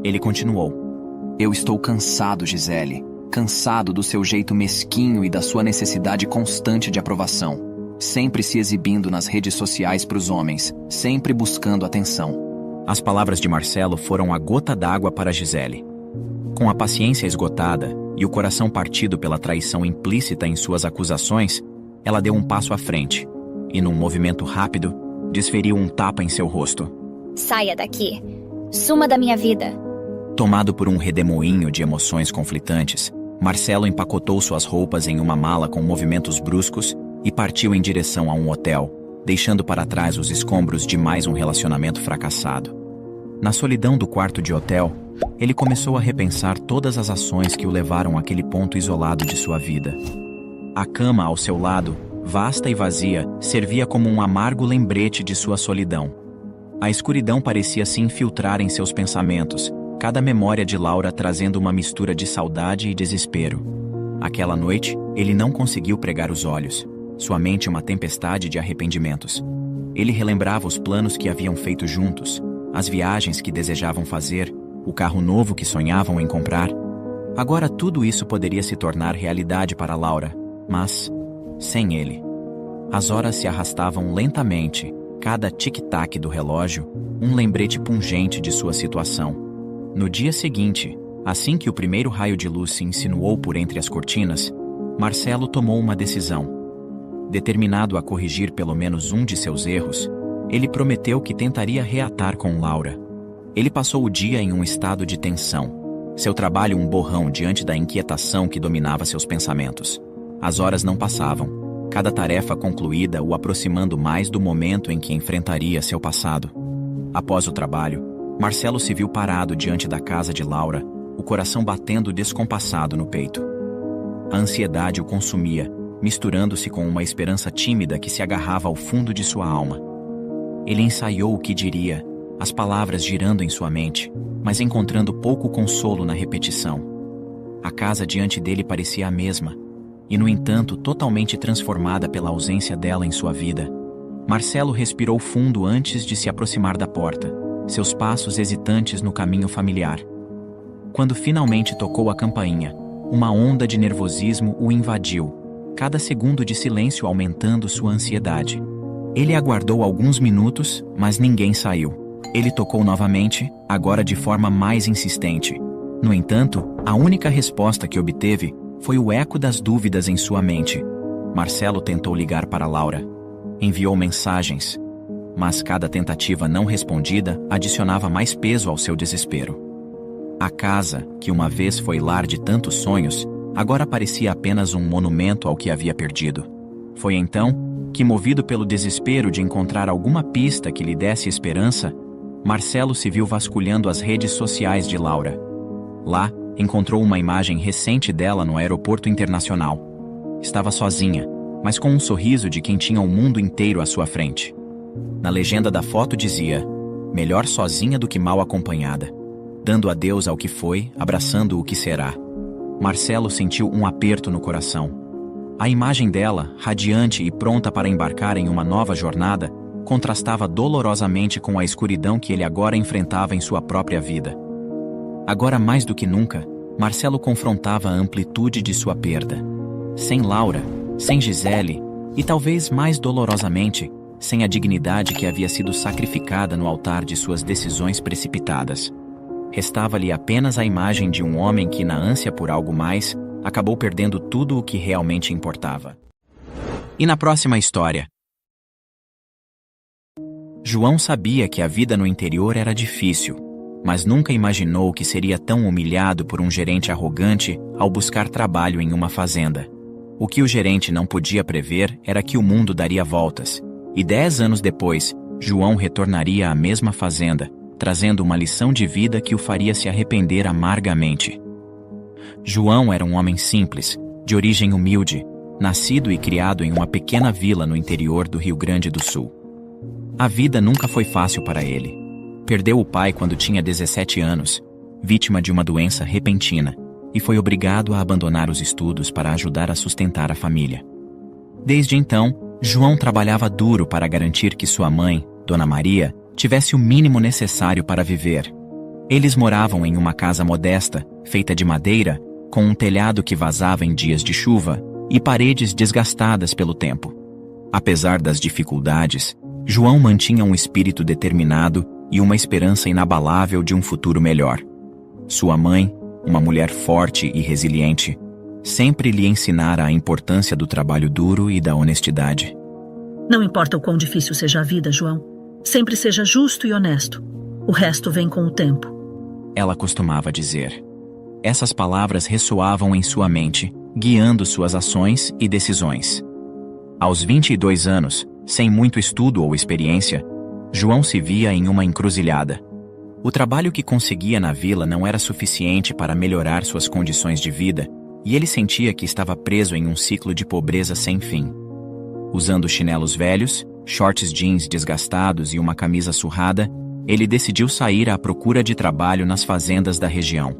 Ele continuou. Eu estou cansado, Gisele. Cansado do seu jeito mesquinho e da sua necessidade constante de aprovação. Sempre se exibindo nas redes sociais para os homens, sempre buscando atenção. As palavras de Marcelo foram a gota d'água para Gisele. Com a paciência esgotada e o coração partido pela traição implícita em suas acusações, ela deu um passo à frente e, num movimento rápido, desferiu um tapa em seu rosto. Saia daqui. Suma da minha vida. Tomado por um redemoinho de emoções conflitantes, Marcelo empacotou suas roupas em uma mala com movimentos bruscos e partiu em direção a um hotel, deixando para trás os escombros de mais um relacionamento fracassado. Na solidão do quarto de hotel, ele começou a repensar todas as ações que o levaram àquele ponto isolado de sua vida. A cama ao seu lado, vasta e vazia, servia como um amargo lembrete de sua solidão. A escuridão parecia se infiltrar em seus pensamentos, cada memória de Laura trazendo uma mistura de saudade e desespero. Aquela noite, ele não conseguiu pregar os olhos, sua mente uma tempestade de arrependimentos. Ele relembrava os planos que haviam feito juntos, as viagens que desejavam fazer, o carro novo que sonhavam em comprar. Agora tudo isso poderia se tornar realidade para Laura, mas sem ele. As horas se arrastavam lentamente, cada tic-tac do relógio, um lembrete pungente de sua situação. No dia seguinte, assim que o primeiro raio de luz se insinuou por entre as cortinas, Marcelo tomou uma decisão. Determinado a corrigir pelo menos um de seus erros, ele prometeu que tentaria reatar com Laura. Ele passou o dia em um estado de tensão, seu trabalho um borrão diante da inquietação que dominava seus pensamentos. As horas não passavam, cada tarefa concluída o aproximando mais do momento em que enfrentaria seu passado. Após o trabalho, Marcelo se viu parado diante da casa de Laura, o coração batendo descompassado no peito. A ansiedade o consumia, misturando-se com uma esperança tímida que se agarrava ao fundo de sua alma. Ele ensaiou o que diria, as palavras girando em sua mente, mas encontrando pouco consolo na repetição. A casa diante dele parecia a mesma, e no entanto totalmente transformada pela ausência dela em sua vida. Marcelo respirou fundo antes de se aproximar da porta, seus passos hesitantes no caminho familiar. Quando finalmente tocou a campainha, uma onda de nervosismo o invadiu, cada segundo de silêncio aumentando sua ansiedade. Ele aguardou alguns minutos, mas ninguém saiu. Ele tocou novamente, agora de forma mais insistente. No entanto, a única resposta que obteve foi o eco das dúvidas em sua mente. Marcelo tentou ligar para Laura. Enviou mensagens, mas cada tentativa não respondida adicionava mais peso ao seu desespero. A casa, que uma vez foi lar de tantos sonhos, agora parecia apenas um monumento ao que havia perdido. Foi então que, movido pelo desespero de encontrar alguma pista que lhe desse esperança, Marcelo se viu vasculhando as redes sociais de Laura. Lá, encontrou uma imagem recente dela no aeroporto internacional. Estava sozinha, mas com um sorriso de quem tinha o mundo inteiro à sua frente. Na legenda da foto dizia: "Melhor sozinha do que mal acompanhada", dando adeus ao que foi, abraçando o que será. Marcelo sentiu um aperto no coração. A imagem dela, radiante e pronta para embarcar em uma nova jornada, contrastava dolorosamente com a escuridão que ele agora enfrentava em sua própria vida. Agora mais do que nunca, Marcelo confrontava a amplitude de sua perda. Sem Laura, sem Gisele, e talvez mais dolorosamente, sem a dignidade que havia sido sacrificada no altar de suas decisões precipitadas. Restava-lhe apenas a imagem de um homem que, na ânsia por algo mais, acabou perdendo tudo o que realmente importava. E na próxima história? João sabia que a vida no interior era difícil, mas nunca imaginou que seria tão humilhado por um gerente arrogante ao buscar trabalho em uma fazenda. O que o gerente não podia prever era que o mundo daria voltas, e 10 anos depois, João retornaria à mesma fazenda, trazendo uma lição de vida que o faria se arrepender amargamente. João era um homem simples, de origem humilde, nascido e criado em uma pequena vila no interior do Rio Grande do Sul. A vida nunca foi fácil para ele. Perdeu o pai quando tinha 17 anos, vítima de uma doença repentina, e foi obrigado a abandonar os estudos para ajudar a sustentar a família. Desde então, João trabalhava duro para garantir que sua mãe, Dona Maria, tivesse o mínimo necessário para viver. Eles moravam em uma casa modesta, feita de madeira, com um telhado que vazava em dias de chuva e paredes desgastadas pelo tempo. Apesar das dificuldades, João mantinha um espírito determinado e uma esperança inabalável de um futuro melhor. Sua mãe, uma mulher forte e resiliente, sempre lhe ensinara a importância do trabalho duro e da honestidade. Não importa o quão difícil seja a vida, João. Sempre seja justo e honesto. O resto vem com o tempo. Ela costumava dizer. Essas palavras ressoavam em sua mente, guiando suas ações e decisões. Aos 22 anos, sem muito estudo ou experiência, João se via em uma encruzilhada. O trabalho que conseguia na vila não era suficiente para melhorar suas condições de vida, e ele sentia que estava preso em um ciclo de pobreza sem fim. Usando chinelos velhos, shorts jeans desgastados e uma camisa surrada, ele decidiu sair à procura de trabalho nas fazendas da região.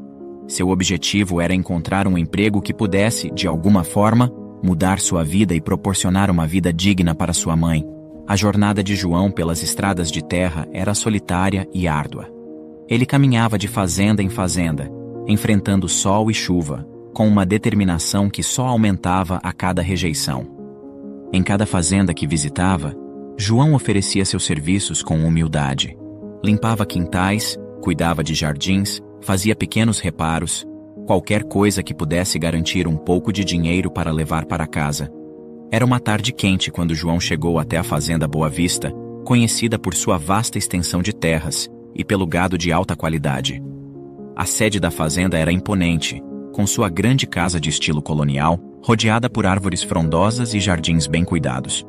Seu objetivo era encontrar um emprego que pudesse, de alguma forma, mudar sua vida e proporcionar uma vida digna para sua mãe. A jornada de João pelas estradas de terra era solitária e árdua. Ele caminhava de fazenda em fazenda, enfrentando sol e chuva, com uma determinação que só aumentava a cada rejeição. Em cada fazenda que visitava, João oferecia seus serviços com humildade. Limpava quintais, cuidava de jardins, fazia pequenos reparos, qualquer coisa que pudesse garantir um pouco de dinheiro para levar para casa. Era uma tarde quente quando João chegou até a fazenda Boa Vista, conhecida por sua vasta extensão de terras e pelo gado de alta qualidade. A sede da fazenda era imponente, com sua grande casa de estilo colonial, rodeada por árvores frondosas e jardins bem cuidados.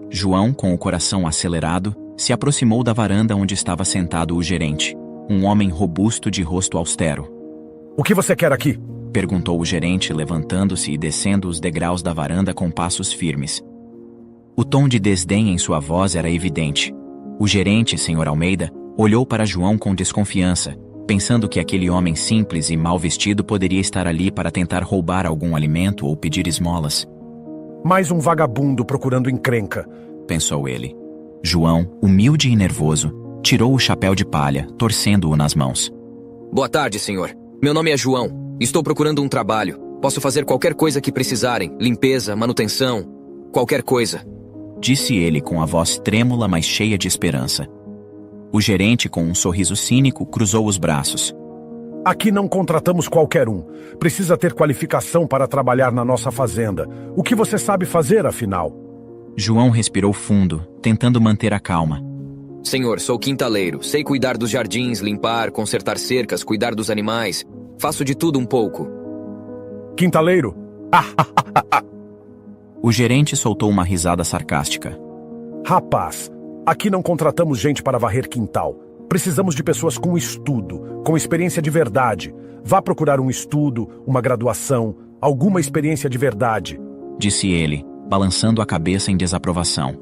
João, com o coração acelerado, se aproximou da varanda onde estava sentado o gerente, um homem robusto de rosto austero. "O que você quer aqui?" perguntou o gerente, levantando-se e descendo os degraus da varanda com passos firmes. O tom de desdém em sua voz era evidente. O gerente, Sr. Almeida, olhou para João com desconfiança, pensando que aquele homem simples e mal vestido poderia estar ali para tentar roubar algum alimento ou pedir esmolas. "Mais um vagabundo procurando encrenca", pensou ele. João, humilde e nervoso, tirou o chapéu de palha, torcendo-o nas mãos. Boa tarde, senhor. Meu nome é João. Estou procurando um trabalho. Posso fazer qualquer coisa que precisarem. Limpeza, manutenção, qualquer coisa. Disse ele com a voz trêmula, mas cheia de esperança. O gerente, com um sorriso cínico, cruzou os braços. "Aqui não contratamos qualquer um. Precisa ter qualificação para trabalhar na nossa fazenda. O que você sabe fazer, afinal?" João respirou fundo, tentando manter a calma. Senhor, sou quintaleiro. Sei cuidar dos jardins, limpar, consertar cercas, cuidar dos animais. Faço de tudo um pouco. "Quintaleiro?" O gerente soltou uma risada sarcástica. "Rapaz, aqui não contratamos gente para varrer quintal. Precisamos de pessoas com estudo, com experiência de verdade. Vá procurar um estudo, uma graduação, alguma experiência de verdade", disse ele, balançando a cabeça em desaprovação.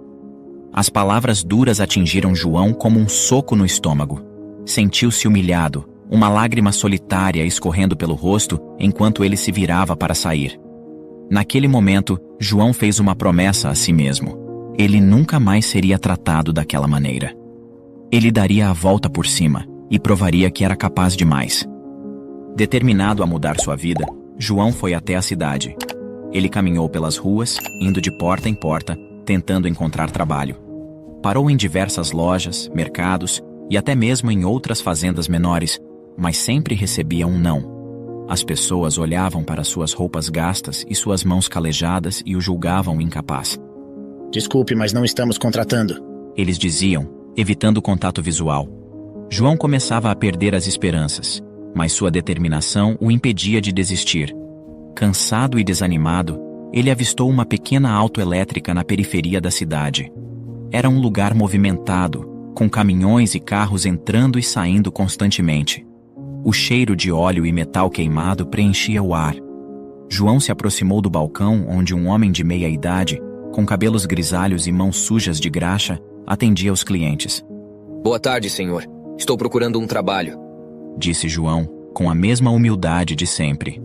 As palavras duras atingiram João como um soco no estômago. Sentiu-se humilhado, uma lágrima solitária escorrendo pelo rosto enquanto ele se virava para sair. Naquele momento, João fez uma promessa a si mesmo. Ele nunca mais seria tratado daquela maneira. Ele daria a volta por cima e provaria que era capaz de mais. Determinado a mudar sua vida, João foi até a cidade. Ele caminhou pelas ruas, indo de porta em porta, tentando encontrar trabalho. Parou em diversas lojas, mercados e até mesmo em outras fazendas menores, mas sempre recebia um não. As pessoas olhavam para suas roupas gastas e suas mãos calejadas e o julgavam incapaz. "Desculpe, mas não estamos contratando", eles diziam, evitando o contato visual. João começava a perder as esperanças, mas sua determinação o impedia de desistir. Cansado e desanimado, ele avistou uma pequena autoelétrica na periferia da cidade. Era um lugar movimentado, com caminhões e carros entrando e saindo constantemente. O cheiro de óleo e metal queimado preenchia o ar. João se aproximou do balcão onde um homem de meia idade, com cabelos grisalhos e mãos sujas de graxa, atendia os clientes. Boa tarde, senhor. Estou procurando um trabalho, disse João, com a mesma humildade de sempre.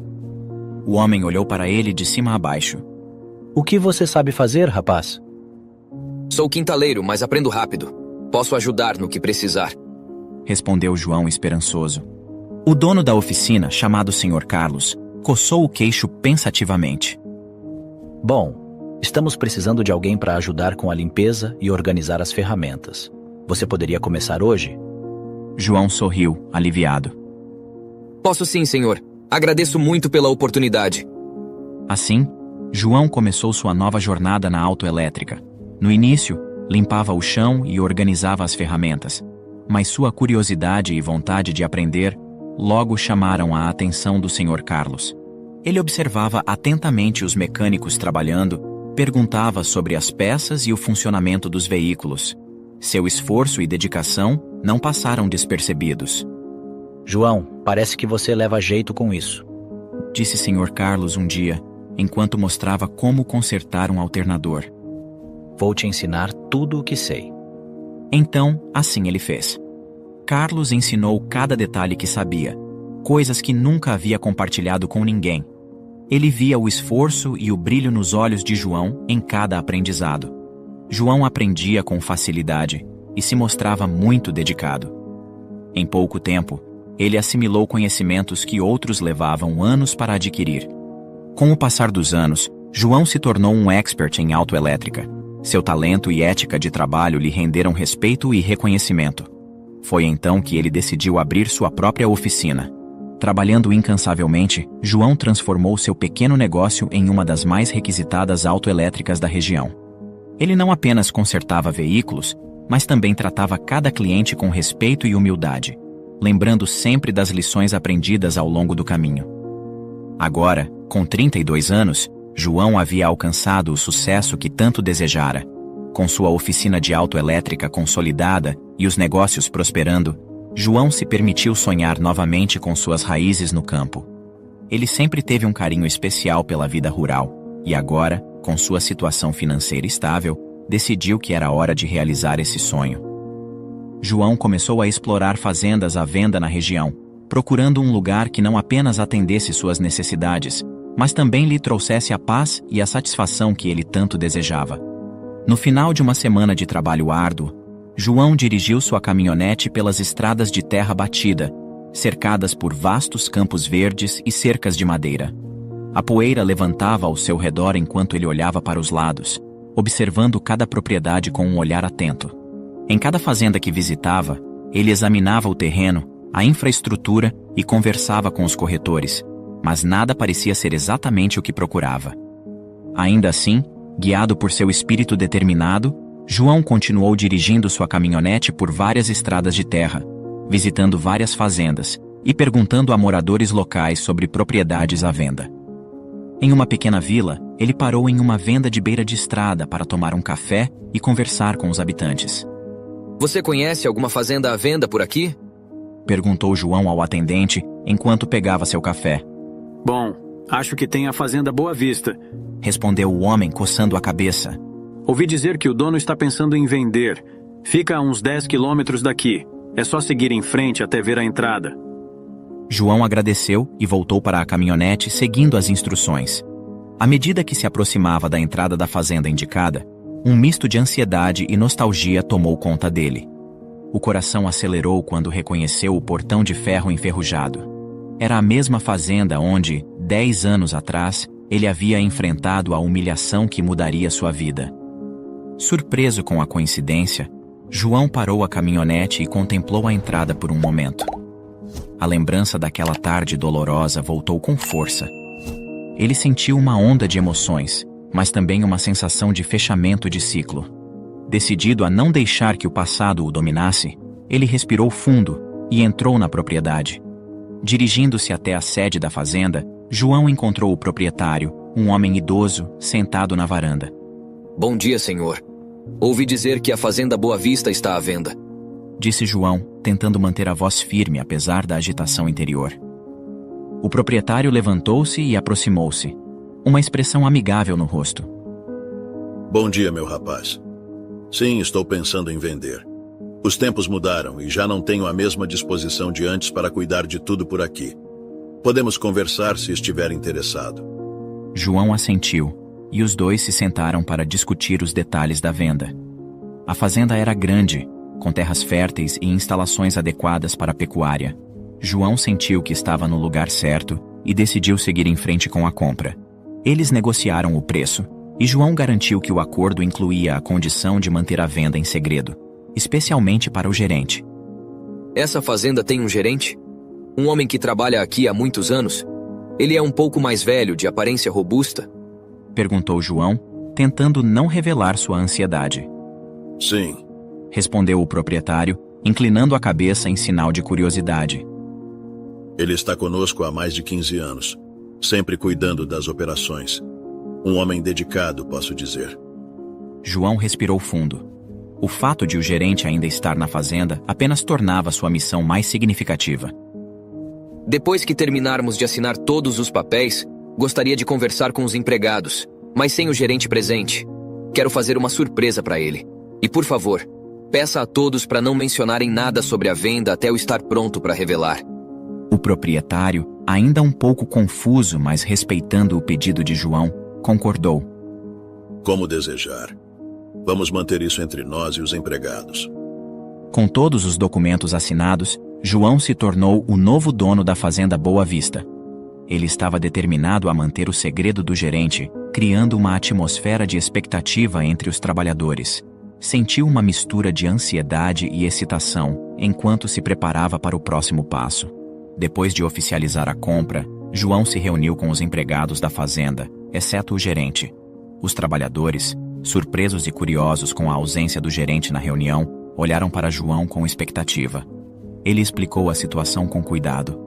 O homem olhou para ele de cima a baixo. O que você sabe fazer, rapaz? Sou quintaleiro, mas aprendo rápido. Posso ajudar no que precisar, respondeu João esperançoso. O dono da oficina, chamado Sr. Carlos, coçou o queixo pensativamente. Bom, estamos precisando de alguém para ajudar com a limpeza e organizar as ferramentas. Você poderia começar hoje? João sorriu, aliviado. Posso sim, senhor. Agradeço muito pela oportunidade. Assim, João começou sua nova jornada na autoelétrica. No início, limpava o chão e organizava as ferramentas, mas sua curiosidade e vontade de aprender logo chamaram a atenção do Sr. Carlos. Ele observava atentamente os mecânicos trabalhando, perguntava sobre as peças e o funcionamento dos veículos. Seu esforço e dedicação não passaram despercebidos. João, parece que você leva jeito com isso, disse Sr. Carlos um dia, enquanto mostrava como consertar um alternador. Vou te ensinar tudo o que sei. Então, assim ele fez. Carlos ensinou cada detalhe que sabia, coisas que nunca havia compartilhado com ninguém. Ele via o esforço e o brilho nos olhos de João em cada aprendizado. João aprendia com facilidade e se mostrava muito dedicado. Em pouco tempo, ele assimilou conhecimentos que outros levavam anos para adquirir. Com o passar dos anos, João se tornou um expert em autoelétrica. Seu talento e ética de trabalho lhe renderam respeito e reconhecimento. Foi então que ele decidiu abrir sua própria oficina. Trabalhando incansavelmente, João transformou seu pequeno negócio em uma das mais requisitadas autoelétricas da região. Ele não apenas consertava veículos, mas também tratava cada cliente com respeito e humildade, lembrando sempre das lições aprendidas ao longo do caminho. Agora, com 32 anos, João havia alcançado o sucesso que tanto desejara. Com sua oficina de autoelétrica consolidada e os negócios prosperando, João se permitiu sonhar novamente com suas raízes no campo. Ele sempre teve um carinho especial pela vida rural, e agora, com sua situação financeira estável, decidiu que era hora de realizar esse sonho. João começou a explorar fazendas à venda na região, procurando um lugar que não apenas atendesse suas necessidades, mas também lhe trouxesse a paz e a satisfação que ele tanto desejava. No final de uma semana de trabalho árduo, João dirigiu sua caminhonete pelas estradas de terra batida, cercadas por vastos campos verdes e cercas de madeira. A poeira levantava ao seu redor enquanto ele olhava para os lados, observando cada propriedade com um olhar atento. Em cada fazenda que visitava, ele examinava o terreno, a infraestrutura e conversava com os corretores, mas nada parecia ser exatamente o que procurava. Ainda assim, guiado por seu espírito determinado, João continuou dirigindo sua caminhonete por várias estradas de terra, visitando várias fazendas e perguntando a moradores locais sobre propriedades à venda. Em uma pequena vila, ele parou em uma venda de beira de estrada para tomar um café e conversar com os habitantes. Você conhece alguma fazenda à venda por aqui? Perguntou João ao atendente enquanto pegava seu café. Bom, acho que tem a fazenda Boa Vista, respondeu o homem coçando a cabeça. Ouvi dizer que o dono está pensando em vender. Fica a uns 10 quilômetros daqui. É só seguir em frente até ver a entrada. João agradeceu e voltou para a caminhonete seguindo as instruções. À medida que se aproximava da entrada da fazenda indicada, um misto de ansiedade e nostalgia tomou conta dele. O coração acelerou quando reconheceu o portão de ferro enferrujado. Era a mesma fazenda onde, 10 anos atrás, ele havia enfrentado a humilhação que mudaria sua vida. Surpreso com a coincidência, João parou a caminhonete e contemplou a entrada por um momento. A lembrança daquela tarde dolorosa voltou com força. Ele sentiu uma onda de emoções, mas também uma sensação de fechamento de ciclo. Decidido a não deixar que o passado o dominasse, ele respirou fundo e entrou na propriedade. Dirigindo-se até a sede da fazenda, João encontrou o proprietário, um homem idoso, sentado na varanda. Bom dia, senhor. Ouvi dizer que a fazenda Boa Vista está à venda, disse João, tentando manter a voz firme apesar da agitação interior. O proprietário levantou-se e aproximou-se, uma expressão amigável no rosto. Bom dia, meu rapaz. Sim, estou pensando em vender. Os tempos mudaram e já não tenho a mesma disposição de antes para cuidar de tudo por aqui. Podemos conversar se estiver interessado. João assentiu, e os dois se sentaram para discutir os detalhes da venda. A fazenda era grande, com terras férteis e instalações adequadas para a pecuária. João sentiu que estava no lugar certo e decidiu seguir em frente com a compra. Eles negociaram o preço, e João garantiu que o acordo incluía a condição de manter a venda em segredo, especialmente para o gerente. Essa fazenda tem um gerente? Um homem que trabalha aqui há muitos anos? Ele é um pouco mais velho, de aparência robusta? Perguntou João, tentando não revelar sua ansiedade. Sim. Respondeu o proprietário, inclinando a cabeça em sinal de curiosidade. Ele está conosco há mais de 15 anos, sempre cuidando das operações. Um homem dedicado, posso dizer. João respirou fundo. O fato de o gerente ainda estar na fazenda apenas tornava sua missão mais significativa. Depois que terminarmos de assinar todos os papéis, gostaria de conversar com os empregados, mas sem o gerente presente. Quero fazer uma surpresa para ele. E por favor, peça a todos para não mencionarem nada sobre a venda até eu estar pronto para revelar. O proprietário, ainda um pouco confuso, mas respeitando o pedido de João, concordou. Como desejar. Vamos manter isso entre nós e os empregados. Com todos os documentos assinados, João se tornou o novo dono da Fazenda Boa Vista. Ele estava determinado a manter o segredo do gerente, criando uma atmosfera de expectativa entre os trabalhadores. Sentiu uma mistura de ansiedade e excitação enquanto se preparava para o próximo passo. Depois de oficializar a compra, João se reuniu com os empregados da fazenda, exceto o gerente. Os trabalhadores, surpresos e curiosos com a ausência do gerente na reunião, olharam para João com expectativa. Ele explicou a situação com cuidado.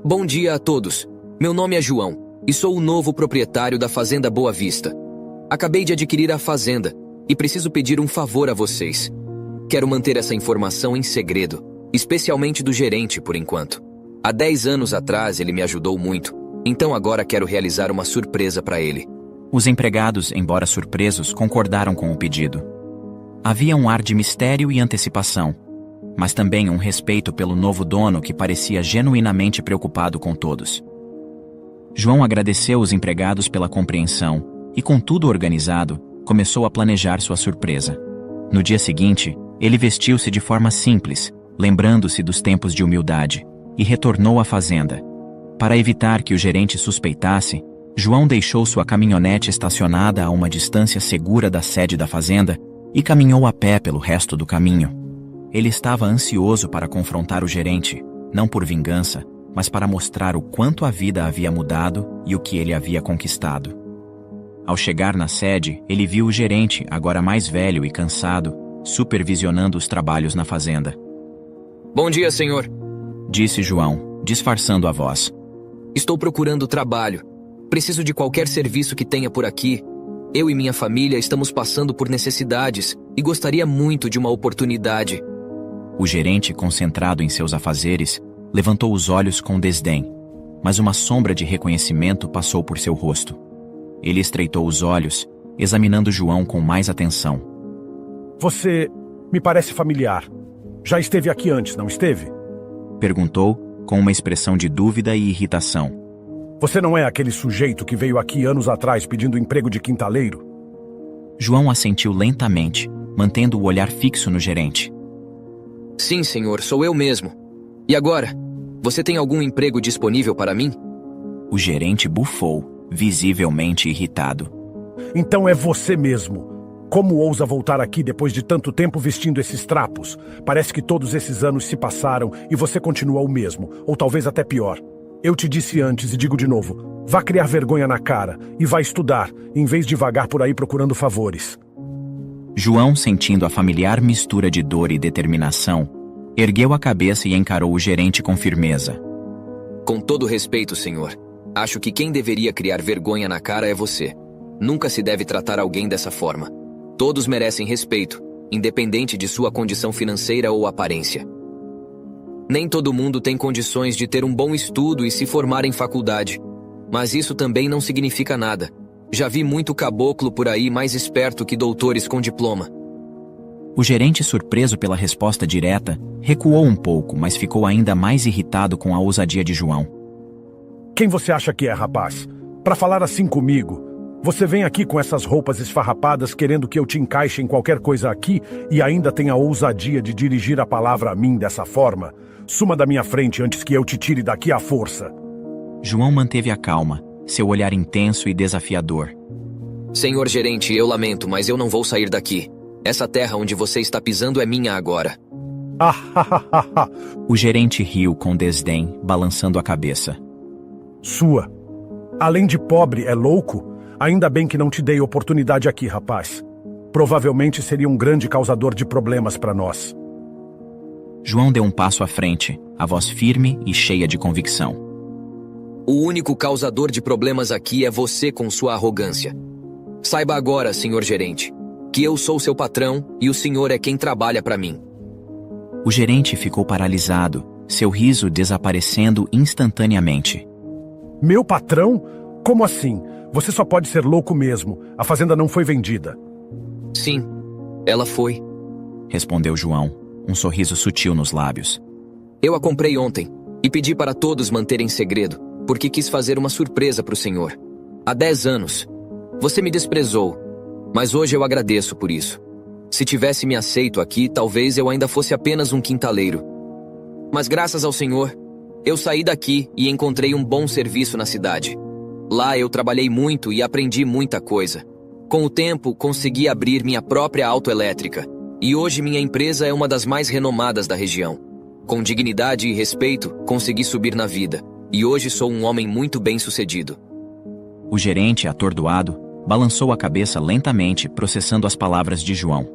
Bom dia a todos. Meu nome é João e sou o novo proprietário da Fazenda Boa Vista. Acabei de adquirir a fazenda e preciso pedir um favor a vocês. Quero manter essa informação em segredo, especialmente do gerente por enquanto. Há 10 anos atrás ele me ajudou muito, então agora quero realizar uma surpresa para ele. Os empregados, embora surpresos, concordaram com o pedido. Havia um ar de mistério e antecipação, mas também um respeito pelo novo dono que parecia genuinamente preocupado com todos. João agradeceu os empregados pela compreensão e, com tudo organizado, começou a planejar sua surpresa. No dia seguinte, ele vestiu-se de forma simples, lembrando-se dos tempos de humildade, e retornou à fazenda. Para evitar que o gerente suspeitasse, João deixou sua caminhonete estacionada a uma distância segura da sede da fazenda e caminhou a pé pelo resto do caminho. Ele estava ansioso para confrontar o gerente, não por vingança, mas para mostrar o quanto a vida havia mudado e o que ele havia conquistado. Ao chegar na sede, ele viu o gerente, agora mais velho e cansado, supervisionando os trabalhos na fazenda. Bom dia, senhor, disse João, disfarçando a voz. Estou procurando trabalho. Preciso de qualquer serviço que tenha por aqui. Eu e minha família estamos passando por necessidades e gostaria muito de uma oportunidade. O gerente, concentrado em seus afazeres, levantou os olhos com desdém, mas uma sombra de reconhecimento passou por seu rosto. Ele estreitou os olhos, examinando João com mais atenção. Você me parece familiar. Já esteve aqui antes, não esteve? Perguntou, com uma expressão de dúvida e irritação. Você não é aquele sujeito que veio aqui anos atrás pedindo emprego de quintaleiro? João assentiu lentamente, mantendo o olhar fixo no gerente. Sim, senhor, sou eu mesmo. E agora? Você tem algum emprego disponível para mim? O gerente bufou, visivelmente irritado. Então é você mesmo. Como ousa voltar aqui depois de tanto tempo vestindo esses trapos? Parece que todos esses anos se passaram e você continua o mesmo, ou talvez até pior. Eu te disse antes e digo de novo, vá criar vergonha na cara e vá estudar, em vez de vagar por aí procurando favores. João, sentindo a familiar mistura de dor e determinação, ergueu a cabeça e encarou o gerente com firmeza. Com todo respeito, senhor, acho que quem deveria criar vergonha na cara é você. Nunca se deve tratar alguém dessa forma. Todos merecem respeito, independente de sua condição financeira ou aparência. Nem todo mundo tem condições de ter um bom estudo e se formar em faculdade. Mas isso também não significa nada. Já vi muito caboclo por aí mais esperto que doutores com diploma. O gerente, surpreso pela resposta direta, recuou um pouco, mas ficou ainda mais irritado com a ousadia de João. Quem você acha que é, rapaz? Para falar assim comigo? Você vem aqui com essas roupas esfarrapadas querendo que eu te encaixe em qualquer coisa aqui e ainda tem a ousadia de dirigir a palavra a mim dessa forma? Suma da minha frente antes que eu te tire daqui à força. João manteve a calma, seu olhar intenso e desafiador. Senhor gerente, eu lamento, mas eu não vou sair daqui. Essa terra onde você está pisando é minha agora. O gerente riu com desdém, balançando a cabeça. Sua. Além de pobre, é louco? Ainda bem que não te dei oportunidade aqui, rapaz. Provavelmente seria um grande causador de problemas para nós. João deu um passo à frente, a voz firme e cheia de convicção. O único causador de problemas aqui é você com sua arrogância. Saiba agora, senhor gerente, que eu sou seu patrão e o senhor é quem trabalha para mim. O gerente ficou paralisado, seu riso desaparecendo instantaneamente. Meu patrão? Como assim? Você só pode ser louco mesmo. A fazenda não foi vendida. Sim, ela foi, respondeu João, um sorriso sutil nos lábios. Eu a comprei ontem e pedi para todos manterem segredo, porque quis fazer uma surpresa para o senhor. Há 10 anos. Você me desprezou, mas hoje eu agradeço por isso. Se tivesse me aceito aqui, talvez eu ainda fosse apenas um quintaleiro. Mas graças ao senhor, eu saí daqui e encontrei um bom serviço na cidade. Lá eu trabalhei muito e aprendi muita coisa. Com o tempo, consegui abrir minha própria autoelétrica. E hoje minha empresa é uma das mais renomadas da região. Com dignidade e respeito, consegui subir na vida. E hoje sou um homem muito bem-sucedido. O gerente, atordoado, balançou a cabeça lentamente, processando as palavras de João.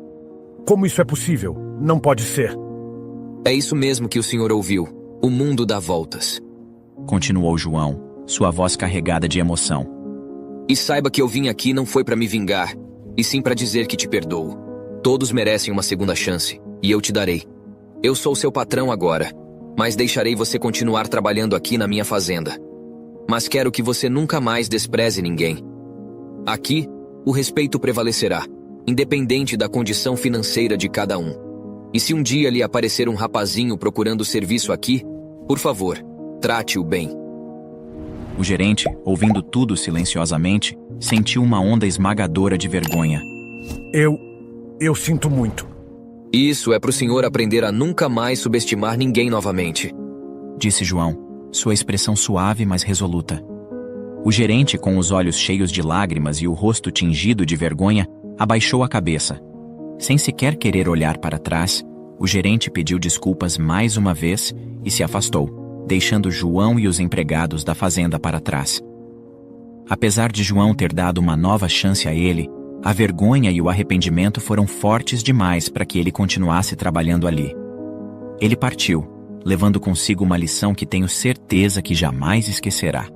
Como isso é possível? Não pode ser. É isso mesmo que o senhor ouviu. O mundo dá voltas. Continuou João, sua voz carregada de emoção. E saiba que eu vim aqui não foi para me vingar, e sim para dizer que te perdoo. Todos merecem uma segunda chance, e eu te darei. Eu sou seu patrão agora, mas deixarei você continuar trabalhando aqui na minha fazenda. Mas quero que você nunca mais despreze ninguém. Aqui, o respeito prevalecerá, independente da condição financeira de cada um. E se um dia lhe aparecer um rapazinho procurando serviço aqui, por favor, trate-o bem. O gerente, ouvindo tudo silenciosamente, sentiu uma onda esmagadora de vergonha. Eu sinto muito. Isso é pro senhor aprender a nunca mais subestimar ninguém novamente, disse João, sua expressão suave, mas resoluta. O gerente, com os olhos cheios de lágrimas e o rosto tingido de vergonha, abaixou a cabeça. Sem sequer querer olhar para trás, o gerente pediu desculpas mais uma vez e se afastou, deixando João e os empregados da fazenda para trás. Apesar de João ter dado uma nova chance a ele, a vergonha e o arrependimento foram fortes demais para que ele continuasse trabalhando ali. Ele partiu, levando consigo uma lição que tenho certeza que jamais esquecerá.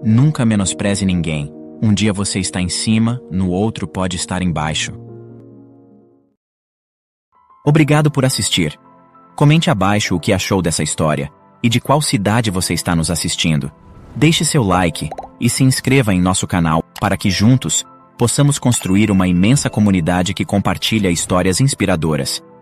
Nunca menospreze ninguém. Um dia você está em cima, no outro pode estar embaixo. Obrigado por assistir. Comente abaixo o que achou dessa história e de qual cidade você está nos assistindo. Deixe seu like e se inscreva em nosso canal para que juntos possamos construir uma imensa comunidade que compartilha histórias inspiradoras.